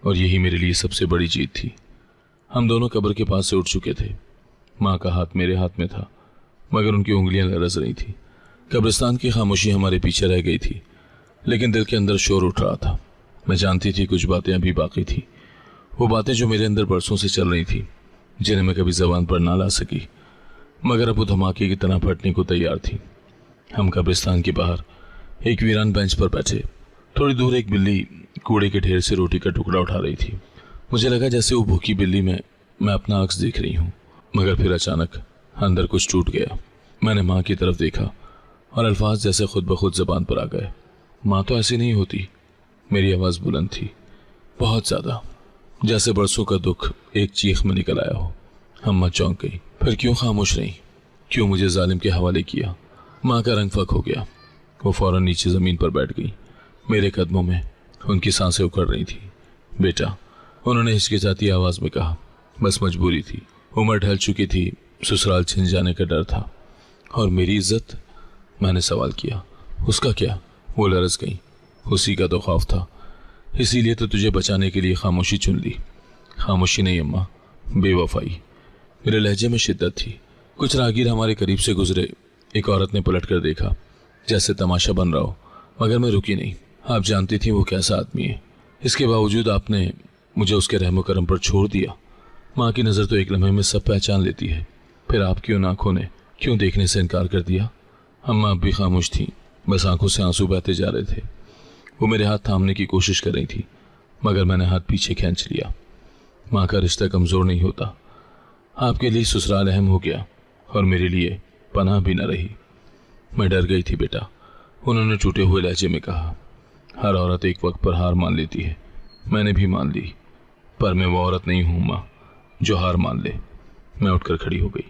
और यही मेरे लिए सबसे बड़ी जीत थी। हम दोनों कब्र के पास से उठ चुके थे। माँ का हाथ मेरे हाथ में था, मगर उनकी उंगलियां लरज रही थी। कब्रिस्तान की खामोशी हमारे पीछे रह गई थी, लेकिन दिल के अंदर शोर उठ रहा था। मैं जानती थी कुछ बातें अभी बाकी थी, वो बातें जो मेरे अंदर बरसों से चल रही थी, जिन्हें मैं कभी जबान पर ना ला सकी, मगर अब वो धमाके की तरह फटने को तैयार थी। हम कब्रिस्तान के बाहर एक वीरान बेंच पर बैठे। थोड़ी दूर एक बिल्ली कूड़े के ढेर से रोटी का टुकड़ा उठा रही थी। मुझे लगा जैसे वो भूखी बिल्ली में मैं अपना अक्स देख रही हूँ, मगर फिर अचानक अंदर कुछ टूट गया। मैंने माँ की तरफ देखा और अल्फाज जैसे खुद ब खुद जबान पर आ गए। माँ तो ऐसी नहीं होती। मेरी आवाज़ बुलंद थी, बहुत ज़्यादा, जैसे बरसों का दुख एक चीख में निकल आया हो। अम्मा चौंक गई। फिर क्यों खामोश रही? क्यों मुझे जालिम के हवाले किया? माँ का रंग फक हो गया। वो फौरन नीचे ज़मीन पर बैठ गई। मेरे कदमों में उनकी सांसें उखड़ रही थी। बेटा, उन्होंने हिचकिचाती आवाज़ में कहा। बस मजबूरी थी, उम्र ढल चुकी थी, ससुराल छिन जाने का डर था। और मेरी इज्जत? मैंने सवाल किया। उसका क्या? वो लरस गई। उसी का तो खौफ था, इसीलिए तो तुझे बचाने के लिए खामोशी चुन ली। खामोशी नहीं अम्मा, बेवफाई। मेरे लहजे में शिद्दत थी। कुछ राहगीर हमारे करीब से गुजरे। एक औरत ने पलट कर देखा। जैसे तमाशा बन रहा हो, मगर मैं रुकी नहीं। आप जानती थी वो कैसा आदमी है, इसके बावजूद आपने मुझे उसके रहमो करम पर छोड़ दिया। माँ की नज़र तो एक लम्हे में सब पहचान लेती है, फिर आपकी उन आंखों ने क्यों देखने से इनकार कर दिया? अम्मा अब भी खामोश थी, बस आंखों से आंसू बहते जा रहे थे। वो मेरे हाथ थामने की कोशिश कर रही थी, मगर मैंने हाथ पीछे खींच लिया। माँ का रिश्ता कमज़ोर नहीं होता। आपके लिए ससुराल अहम हो गया और मेरे लिए पनाह भी न रही। मैं डर गई थी बेटा, उन्होंने टूटे हुए लहजे में कहा। हर औरत एक वक्त पर हार मान लेती है, मैंने भी मान ली, पर मैं वो औरत नहीं हूँ माँ जो हार मान ले। मैं उठकर खड़ी हो गई।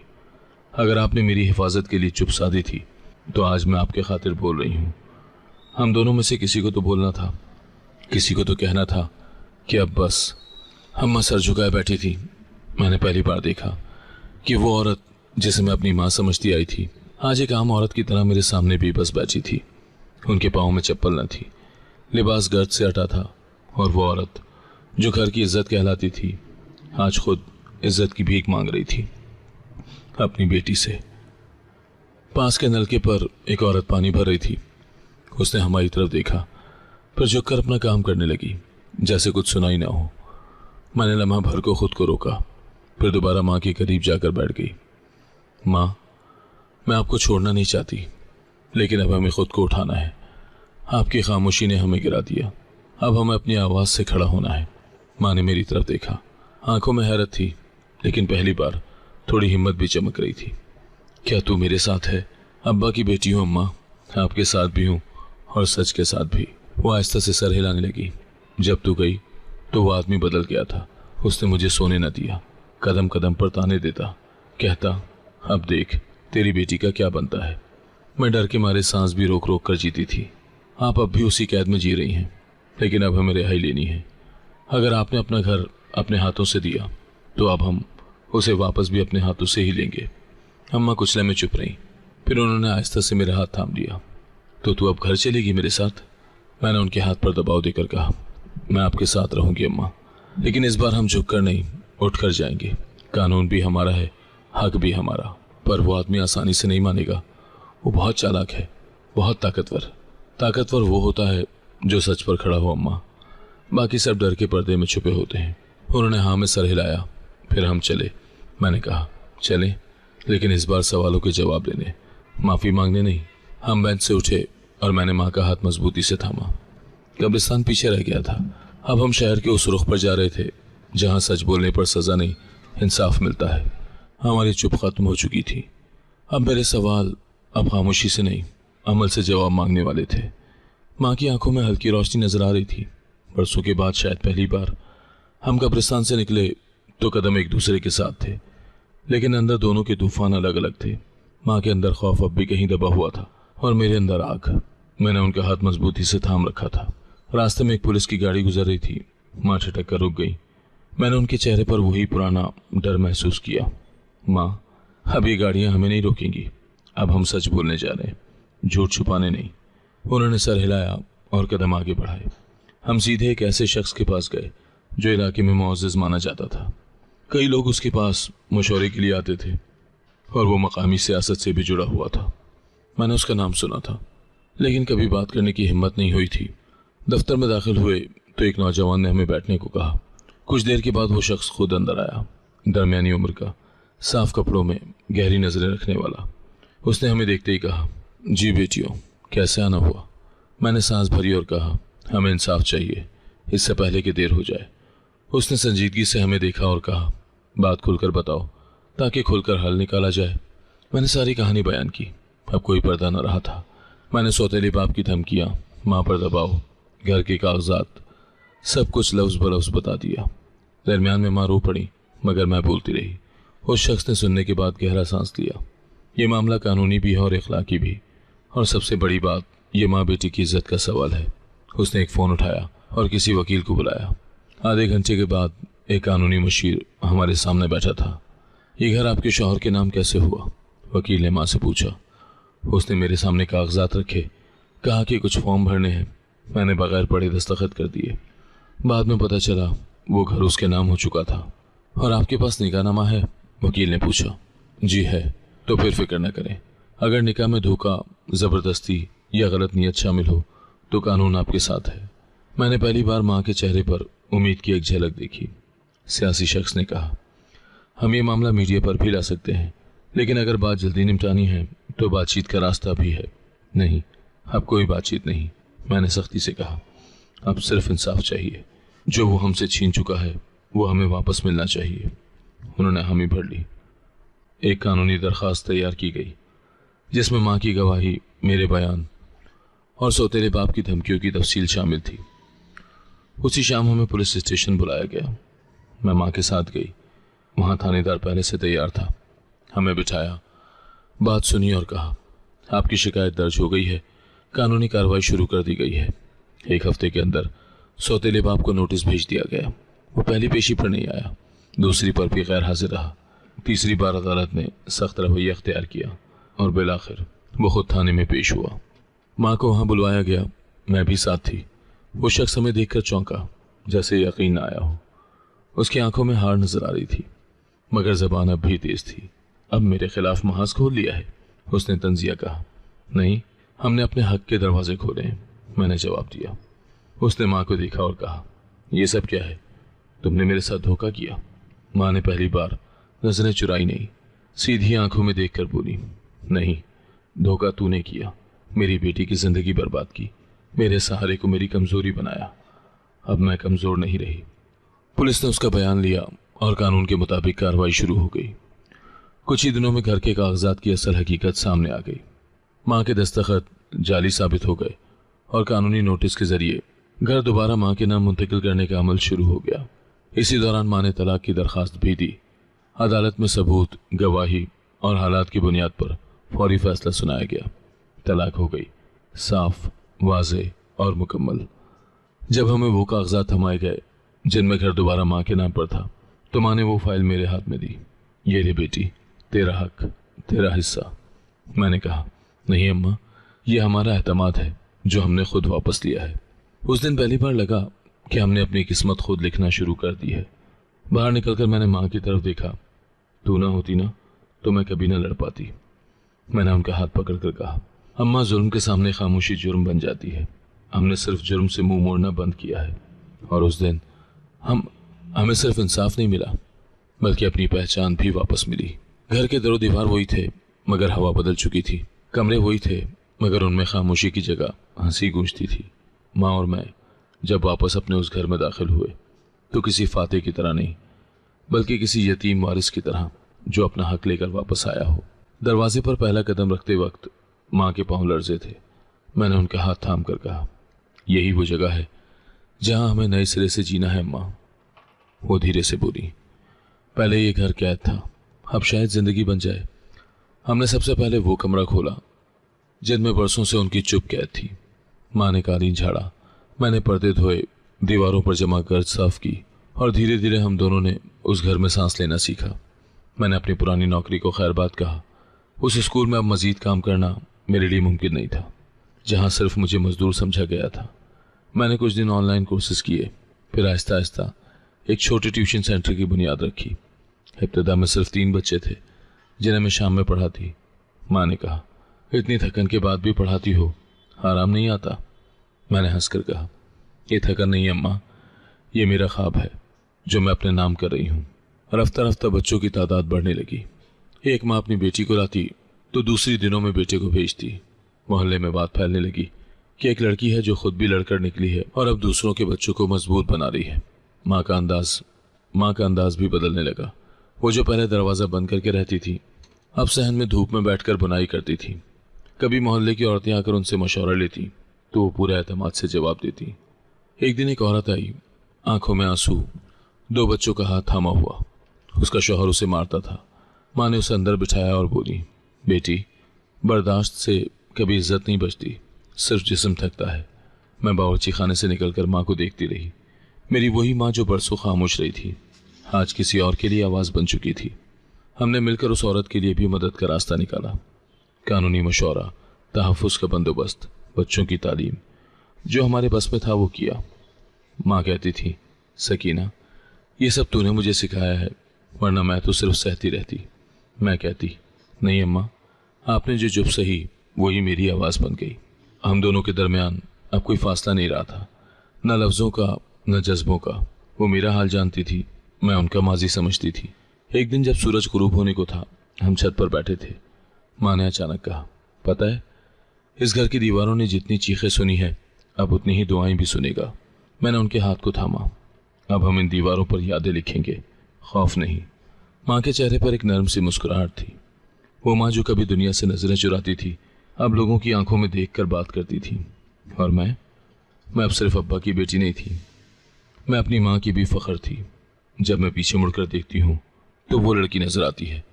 अगर आपने मेरी हिफाजत के लिए चुप साधी थी तो आज मैं आपके खातिर बोल रही हूँ। हम दोनों में से किसी को तो बोलना था, किसी को तो कहना था कि अब बस। अम्मा सर झुकाए बैठी थी। मैंने पहली बार देखा कि वो औरत जिसे मैं अपनी माँ समझती आई थी, आज एक आम औरत की तरह मेरे सामने बेबस बैठी थी। उनके पाँव में चप्पल न थी, लिबास गर्द से अटा था, और वो औरत जो घर की इज्जत कहलाती थी, आज खुद इज्जत की भीख मांग रही थी अपनी बेटी से। पास के नलके पर एक औरत पानी भर रही थी। उसने हमारी तरफ देखा, फिर झुककर अपना काम करने लगी, जैसे कुछ सुना ही ना हो। मैंने लम्हा भर को खुद को रोका, फिर दोबारा माँ के करीब जाकर बैठ गई। माँ, मैं आपको छोड़ना नहीं चाहती, लेकिन अब हमें खुद को उठाना है। आपकी खामोशी ने हमें गिरा दिया, अब हमें अपनी आवाज़ से खड़ा होना है। माँ ने मेरी तरफ देखा, आंखों में हैरत थी, लेकिन पहली बार थोड़ी हिम्मत भी चमक रही थी। क्या तू मेरे साथ है? अब्बा की बेटी हूँ अम्मा, आपके साथ भी हूँ और सच के साथ भी। वो आहिस्ता से सर हिलाने लगी। जब तू गई तो वो आदमी बदल गया था। उसने मुझे सोने न दिया, कदम कदम पर ताने देता, कहता अब देख तेरी बेटी का क्या बनता है। मैं डर के मारे सांस भी रोक रोक कर जीती थी। आप अब भी उसी कैद में जी रही हैं, लेकिन अब हमें रिहाई लेनी है। अगर आपने अपना घर अपने हाथों से दिया तो अब हम उसे वापस भी अपने हाथों से ही लेंगे। अम्मा कुछ लम्हे चुप रही, फिर उन्होंने आहिस्ता से मेरा हाथ थाम लिया। तो तू अब घर चलेगी मेरे साथ? मैंने उनके हाथ पर दबाव देकर कहा, मैं आपके साथ रहूंगी अम्मा, लेकिन इस बार हम झुक कर नहीं, उठ कर जाएंगे। कानून भी हमारा है, हक भी हमारा। पर वो आदमी आसानी से नहीं मानेगा। वो बहुत चालाक है, बहुत ताकतवर। ताकतवर वो होता है जो सच पर खड़ा हो अम्मा, बाकी सब डर के पर्दे में छुपे होते हैं। उन्होंने हाँ में सर हिलाया, फिर हम चले। मैंने कहा चलें, लेकिन इस बार सवालों के जवाब देने, माफ़ी मांगने नहीं। हम बेंच से उठे और मैंने माँ का हाथ मजबूती से थामा। कब्रिस्तान पीछे रह गया था। अब हम शहर के उस रुख पर जा रहे थे जहाँ सच बोलने पर सज़ा नहीं, इंसाफ मिलता है। हमारी चुप खत्म हो चुकी थी। अब मेरे सवाल अब खामोशी से नहीं, अमल से जवाब मांगने वाले थे। माँ की आंखों में हल्की रोशनी नजर आ रही थी। बरसों के बाद शायद पहली बार हम कब्रिस्तान से निकले तो कदम एक दूसरे के साथ थे, लेकिन अंदर दोनों के तूफान अलग अलग थे। माँ के अंदर खौफ अब भी कहीं दबा हुआ था और मेरे अंदर आग। मैंने उनका हाथ मजबूती से थाम रखा था। रास्ते में एक पुलिस की गाड़ी गुजर रही थी। माँ ठिठक कर रुक गई। मैंने उनके चेहरे पर वही पुराना डर महसूस किया। माँ, अब ये गाड़ियाँ हमें नहीं रोकेंगी। अब हम सच बोलने जा रहे हैं, झूठ छुपाने नहीं। उन्होंने सर हिलाया और कदम आगे बढ़ाए। हम सीधे एक ऐसे शख्स के पास गए जो इलाके में मुअज़्ज़िज़ माना जाता था। कई लोग उसके पास मशवरे के लिए आते थे और वो मकामी सियासत से भी जुड़ा हुआ था। मैंने उसका नाम सुना था, लेकिन कभी बात करने की हिम्मत नहीं हुई थी। दफ्तर में दाखिल हुए तो एक नौजवान ने हमें बैठने को कहा। कुछ देर के बाद वो शख्स खुद अंदर आया, दरमियानी उम्र का, साफ कपड़ों में, गहरी नजरें रखने वाला। उसने हमें देखते ही कहा, जी बेटियों, कैसे आना हुआ? मैंने सांस भरी और कहा, हमें इंसाफ चाहिए, इससे पहले कि देर हो जाए। उसने संजीदगी से हमें देखा और कहा, बात खुलकर बताओ ताकि खुलकर हल निकाला जाए। मैंने सारी कहानी बयान की। अब कोई पर्दा न रहा था। मैंने सौतेले बाप की धमकियाँ, माँ पर दबाव, घर के कागजात, सब कुछ लफ्ज़ ब लफ्ज़ बता दिया। दरमियान में माँ रो पड़ी, मगर मैं बोलती रही। उस शख्स ने सुनने के बाद गहरा सांस लिया। ये मामला कानूनी भी है और इखलाकी भी, और सबसे बड़ी बात, ये माँ बेटी की इज्जत का सवाल है। उसने एक फ़ोन उठाया और किसी वकील को बुलाया। आधे घंटे के बाद एक कानूनी मशीर हमारे सामने बैठा था। ये घर आपके शौहर के नाम कैसे हुआ? वकील ने माँ से पूछा। उसने मेरे सामने कागजात रखे, कहा कि कुछ फॉर्म भरने हैं। मैंने बगैर पढ़े दस्तखत कर दिए। बाद में पता चला वो घर उसके नाम हो चुका था। और आपके पास निकाहनामा है? वकील ने पूछा। जी है। तो फिर फिक्र न करें। अगर निकाह में धोखा, ज़बरदस्ती या गलत नीयत शामिल हो तो कानून आपके साथ है। मैंने पहली बार माँ के चेहरे पर उम्मीद की एक झलक देखी। सियासी शख्स ने कहा, हम ये मामला मीडिया पर भी ला सकते हैं, लेकिन अगर बात जल्दी निपटानी है तो बातचीत का रास्ता भी है। नहीं, अब कोई बातचीत नहीं, मैंने सख्ती से कहा। अब सिर्फ इंसाफ चाहिए। जो वो हमसे छीन चुका है वो हमें वापस मिलना चाहिए। उन्होंने हामी भर ली। एक कानूनी दरख्वास्त तैयार की गई जिसमें माँ की गवाही, मेरे बयान और सौतेले बाप की धमकियों की तफसील शामिल थी। उसी शाम हमें पुलिस स्टेशन बुलाया गया। मैं माँ के साथ गई। वहाँ थानेदार पहले से तैयार था। हमें बिठाया, बात सुनी और कहा, आपकी शिकायत दर्ज हो गई है, कानूनी कार्रवाई शुरू कर दी गई है। 1 हफ्ते के अंदर सौतेले बाप को नोटिस भेज दिया गया। वो पहली पेशी पर नहीं आया, दूसरी पर भी गैर हाजिर रहा। तीसरी बार अदालत ने सख्त रवैया अख्तियार किया और बिलाखिर वो खुद थाने में पेश हुआ। माँ को वहाँ बुलवाया गया, मैं भी साथ थी। वो शख्स हमें देखकर चौंका, जैसे यकीन न आया हो। उसकी आंखों में हार नजर आ रही थी, मगर जबान अब भी तेज थी। अब मेरे खिलाफ महाज खोल लिया है, उसने तंजिया कहा। नहीं, हमने अपने हक के दरवाजे खोले हैं, मैंने जवाब दिया। उसने माँ को देखा और कहा, ये सब क्या है? तुमने मेरे साथ धोखा किया। माँ ने पहली बार नजरें चुराई नहीं, सीधी आंखों में देखकर बोली, नहीं, धोखा तूने किया। मेरी बेटी की जिंदगी बर्बाद की, मेरे सहारे को मेरी कमजोरी बनाया। अब मैं कमजोर नहीं रही। पुलिस ने उसका बयान लिया और कानून के मुताबिक कार्रवाई शुरू हो गई। कुछ ही दिनों में घर के कागजात की असल हकीकत सामने आ गई। माँ के दस्तखत जाली साबित हो गए और कानूनी नोटिस के जरिए घर दोबारा माँ के नाम मुंतकिल करने का अमल शुरू हो गया। इसी दौरान माँ ने तलाक की दरखास्त भी दी। अदालत में सबूत, गवाही और हालात की बुनियाद पर फौरी फैसला सुनाया गया। तलाक हो गई, साफ, वाज़े और मुकम्मल। जब हमें वो कागजात थमाए गए जिनमें घर दोबारा माँ के नाम पर था, तो माँ ने वो फाइल मेरे हाथ में दी। ये रे बेटी, तेरा हक, तेरा हिस्सा। मैंने कहा, नहीं अम्मा, ये हमारा एतमाद है जो हमने खुद वापस लिया है। उस दिन पहली बार लगा कि हमने अपनी किस्मत खुद लिखना शुरू कर दी है। बाहर निकलकर मैंने माँ की तरफ देखा। तू ना होती ना तो मैं कभी ना लड़ पाती। मैंने उनका हाथ पकड़कर कहा, अम्मा, जुल्म के सामने खामोशी जुर्म बन जाती है। हमने सिर्फ जुर्म से मुंह मोड़ना बंद किया है। और उस दिन हमें सिर्फ इंसाफ नहीं मिला, बल्कि अपनी पहचान भी वापस मिली। घर के दरो दीवार वही थे, मगर हवा बदल चुकी थी। कमरे वही थे, मगर उनमें खामोशी की जगह हंसी गूंजती थी। माँ और मैं जब वापस अपने उस घर में दाखिल हुए तो किसी फातेह की तरह नहीं, बल्कि किसी यतीम वारिस की तरह जो अपना हक लेकर वापस आया हो। दरवाजे पर पहला कदम रखते वक्त माँ के पांव लर्जे थे। मैंने उनका हाथ थाम कर कहा, यही वो जगह है जहां हमें नए सिरे से जीना है अम्मा। वो धीरे से बोली, पहले ये घर कैद था, अब शायद जिंदगी बन जाए। हमने सबसे पहले वो कमरा खोला जिनमें बरसों से उनकी चुप कैद थी। माँ ने कालीन झाड़ा, मैंने पर्दे धोए, दीवारों पर जमा गर्द साफ की और धीरे धीरे हम दोनों ने उस घर में सांस लेना सीखा। मैंने अपनी पुरानी नौकरी को खैरबाद कहा। उस स्कूल में अब मजीद काम करना मेरे लिए मुमकिन नहीं था, जहाँ सिर्फ मुझे मजदूर समझा गया था। मैंने कुछ दिन ऑनलाइन कोर्सेज किए, फिर आहिस्ता आहिस्ता एक छोटे ट्यूशन सेंटर की बुनियाद रखी। इब्तिदा में सिर्फ 3 बच्चे थे जिन्हें मैं शाम में पढ़ाती। माँ ने कहा, इतनी थकन के बाद भी पढ़ाती हो, आराम नहीं आता? मैंने हंसकर कहा, ये थकन नहीं अम्मा, ये मेरा ख्वाब है जो मैं अपने नाम कर रही हूँ। रफ्ता रफ्ता बच्चों की तादाद बढ़ने लगी। एक माँ अपनी बेटी को लाती तो दूसरी दिनों में बेटे को भेजती। मोहल्ले में बात फैलने लगी कि एक लड़की है जो खुद भी लड़कर निकली है और अब दूसरों के बच्चों को मजबूत बना रही है। माँ का अंदाज भी बदलने लगा। वो जो पहले दरवाज़ा बंद करके रहती थी, अब सहन में धूप में बैठकर बुनाई करती थी। कभी मोहल्ले की औरतें आकर उनसे मशवरा लेती तो वो पूरे एतमाद से जवाब देती। एक दिन एक औरत आई, आंखों में आंसू, 2 बच्चों का हाथ थामा हुआ। उसका शौहर उसे मारता था। माँ ने उसे अंदर बिठाया और बोली, बेटी, बर्दाश्त से कभी इज्जत नहीं बचती, सिर्फ जिस्म थकता है। मैं बावर्ची खाने से निकलकर माँ को देखती रही। मेरी वही माँ जो बरसों खामोश रही थी, आज किसी और के लिए आवाज़ बन चुकी थी। हमने मिलकर उस औरत के लिए भी मदद का रास्ता निकाला। कानूनी मशवरा, तहफ़्फ़ुज़ का बंदोबस्त, बच्चों की तालीम, जो हमारे बस में था वो किया। माँ कहती थी, सकीना, ये सब तूने मुझे सिखाया है, वरना मैं तो सिर्फ सहती रहती। मैं कहती, नहीं अम्मा, आपने जो चुप सही वही मेरी आवाज़ बन गई। हम दोनों के दरमियान अब कोई फासला नहीं रहा था, न लफ्ज़ों का न जज्बों का। वो मेरा हाल जानती थी, मैं उनका माजी समझती थी। एक दिन जब सूरज गुरूब होने को था, हम छत पर बैठे थे। माँ ने अचानक कहा, पता है, इस घर की दीवारों ने जितनी चीखें सुनी है, अब उतनी ही दुआएं भी सुनेगा। मैंने उनके हाथ को थामा। अब हम इन दीवारों पर यादें लिखेंगे, खौफ नहीं। माँ के चेहरे पर एक नर्म सी मुस्कुराहट थी। वो माँ जो कभी दुनिया से नजरें चुराती थी, अब लोगों की आंखों में देखकर बात करती थी। और मैं अब सिर्फ अब्बा की बेटी नहीं थी, मैं अपनी माँ की भी फख्र थी। जब मैं पीछे मुड़कर देखती हूँ तो वो लड़की नजर आती है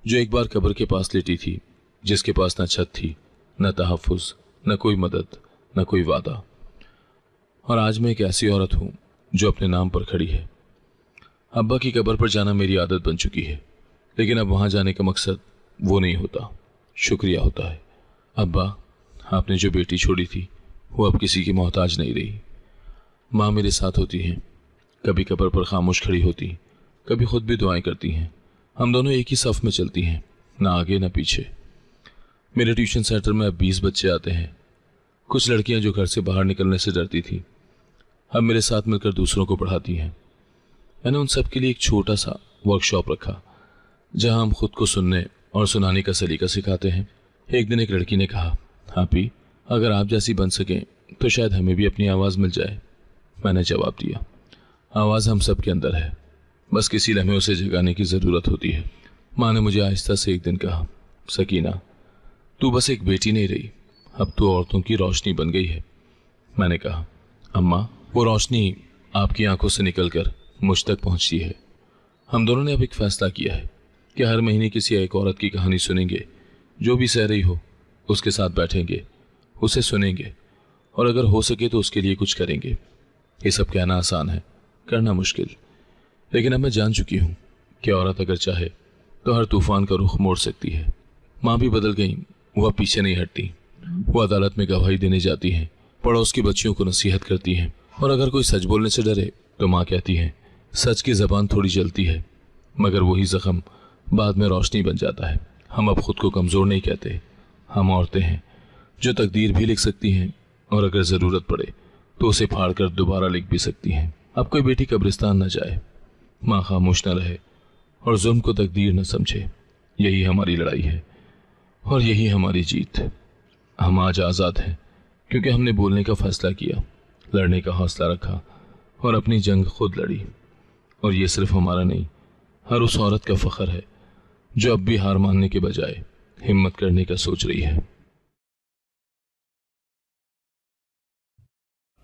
जो एक बार कब्र के पास लेटी थी, जिसके पास न छत थी, न तहफ़्फ़ुज़, न कोई मदद, न कोई वादा। और आज मैं एक ऐसी औरत हूँ जो अपने नाम पर खड़ी है। अब्बा की कब्र पर जाना मेरी आदत बन चुकी है, लेकिन अब वहाँ जाने का मकसद वो नहीं होता, शुक्रिया होता है। अब्बा, आपने जो बेटी छोड़ी थी वो अब किसी की मोहताज नहीं रही। माँ मेरे साथ होती हैं, कभी कब्र पर खामोश खड़ी होती, कभी खुद भी दुआएं करती हैं। हम दोनों एक ही सफ़ में चलती हैं, ना आगे ना पीछे। मेरे ट्यूशन सेंटर में अब 20 बच्चे आते हैं। कुछ लड़कियां जो घर से बाहर निकलने से डरती थी, अब मेरे साथ मिलकर दूसरों को पढ़ाती हैं। मैंने उन सब के लिए एक छोटा सा वर्कशॉप रखा, जहां हम खुद को सुनने और सुनाने का सलीका सिखाते हैं। एक दिन एक लड़की ने कहा, आपी, अगर आप जैसी बन सकें तो शायद हमें भी अपनी आवाज़ मिल जाए। मैंने जवाब दिया, आवाज़ हम सब के अंदर है, बस किसी लम्हे उसे जगाने की ज़रूरत होती है। माँ ने मुझे आहिस्ता से एक दिन कहा, सकीना, तू बस एक बेटी नहीं रही, अब तो औरतों की रोशनी बन गई है। मैंने कहा, अम्मा, वो रोशनी आपकी आंखों से निकलकर मुझ तक पहुंचती है। हम दोनों ने अब एक फैसला किया है कि हर महीने किसी एक औरत की कहानी सुनेंगे। जो भी सह रही हो उसके साथ बैठेंगे, उसे सुनेंगे, और अगर हो सके तो उसके लिए कुछ करेंगे। ये सब कहना आसान है, करना मुश्किल। लेकिन अब मैं जान चुकी हूँ कि औरत अगर चाहे तो हर तूफान का रुख मोड़ सकती है। माँ भी बदल गई, वो अब पीछे नहीं हटती। वो अदालत में गवाही देने जाती हैं, पड़ोस की बच्चियों को नसीहत करती हैं, और अगर कोई सच बोलने से डरे तो माँ कहती है, सच की जबान थोड़ी जलती है, मगर वही जख्म बाद में रोशनी बन जाता है। हम अब खुद को कमज़ोर नहीं कहते, हम औरतें हैं जो तकदीर भी लिख सकती हैं, और अगर ज़रूरत पड़े तो उसे फाड़ कर दोबारा लिख भी सकती हैं। अब कोई बेटी कब्रिस्तान न जाए, माँ खामोश न रहे, और जुल्म को तकदीर न समझे। यही हमारी लड़ाई है और यही हमारी जीत। हम आज आज़ाद हैं क्योंकि हमने बोलने का फैसला किया, लड़ने का हौसला रखा और अपनी जंग खुद लड़ी। और ये सिर्फ हमारा नहीं, हर उस औरत का फख्र है जो अब भी हार मानने के बजाय हिम्मत करने का सोच रही है।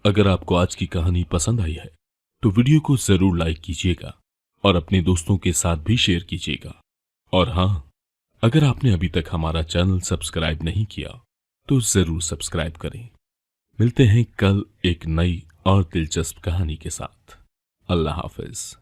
अगर आपको आज की कहानी पसंद आई है तो वीडियो को जरूर लाइक कीजिएगा और अपने दोस्तों के साथ भी शेयर कीजिएगा। और हाँ, अगर आपने अभी तक हमारा चैनल सब्सक्राइब नहीं किया तो जरूर सब्सक्राइब करें। मिलते हैं कल एक नई और दिलचस्प कहानी के साथ। अल्लाह हाफिज।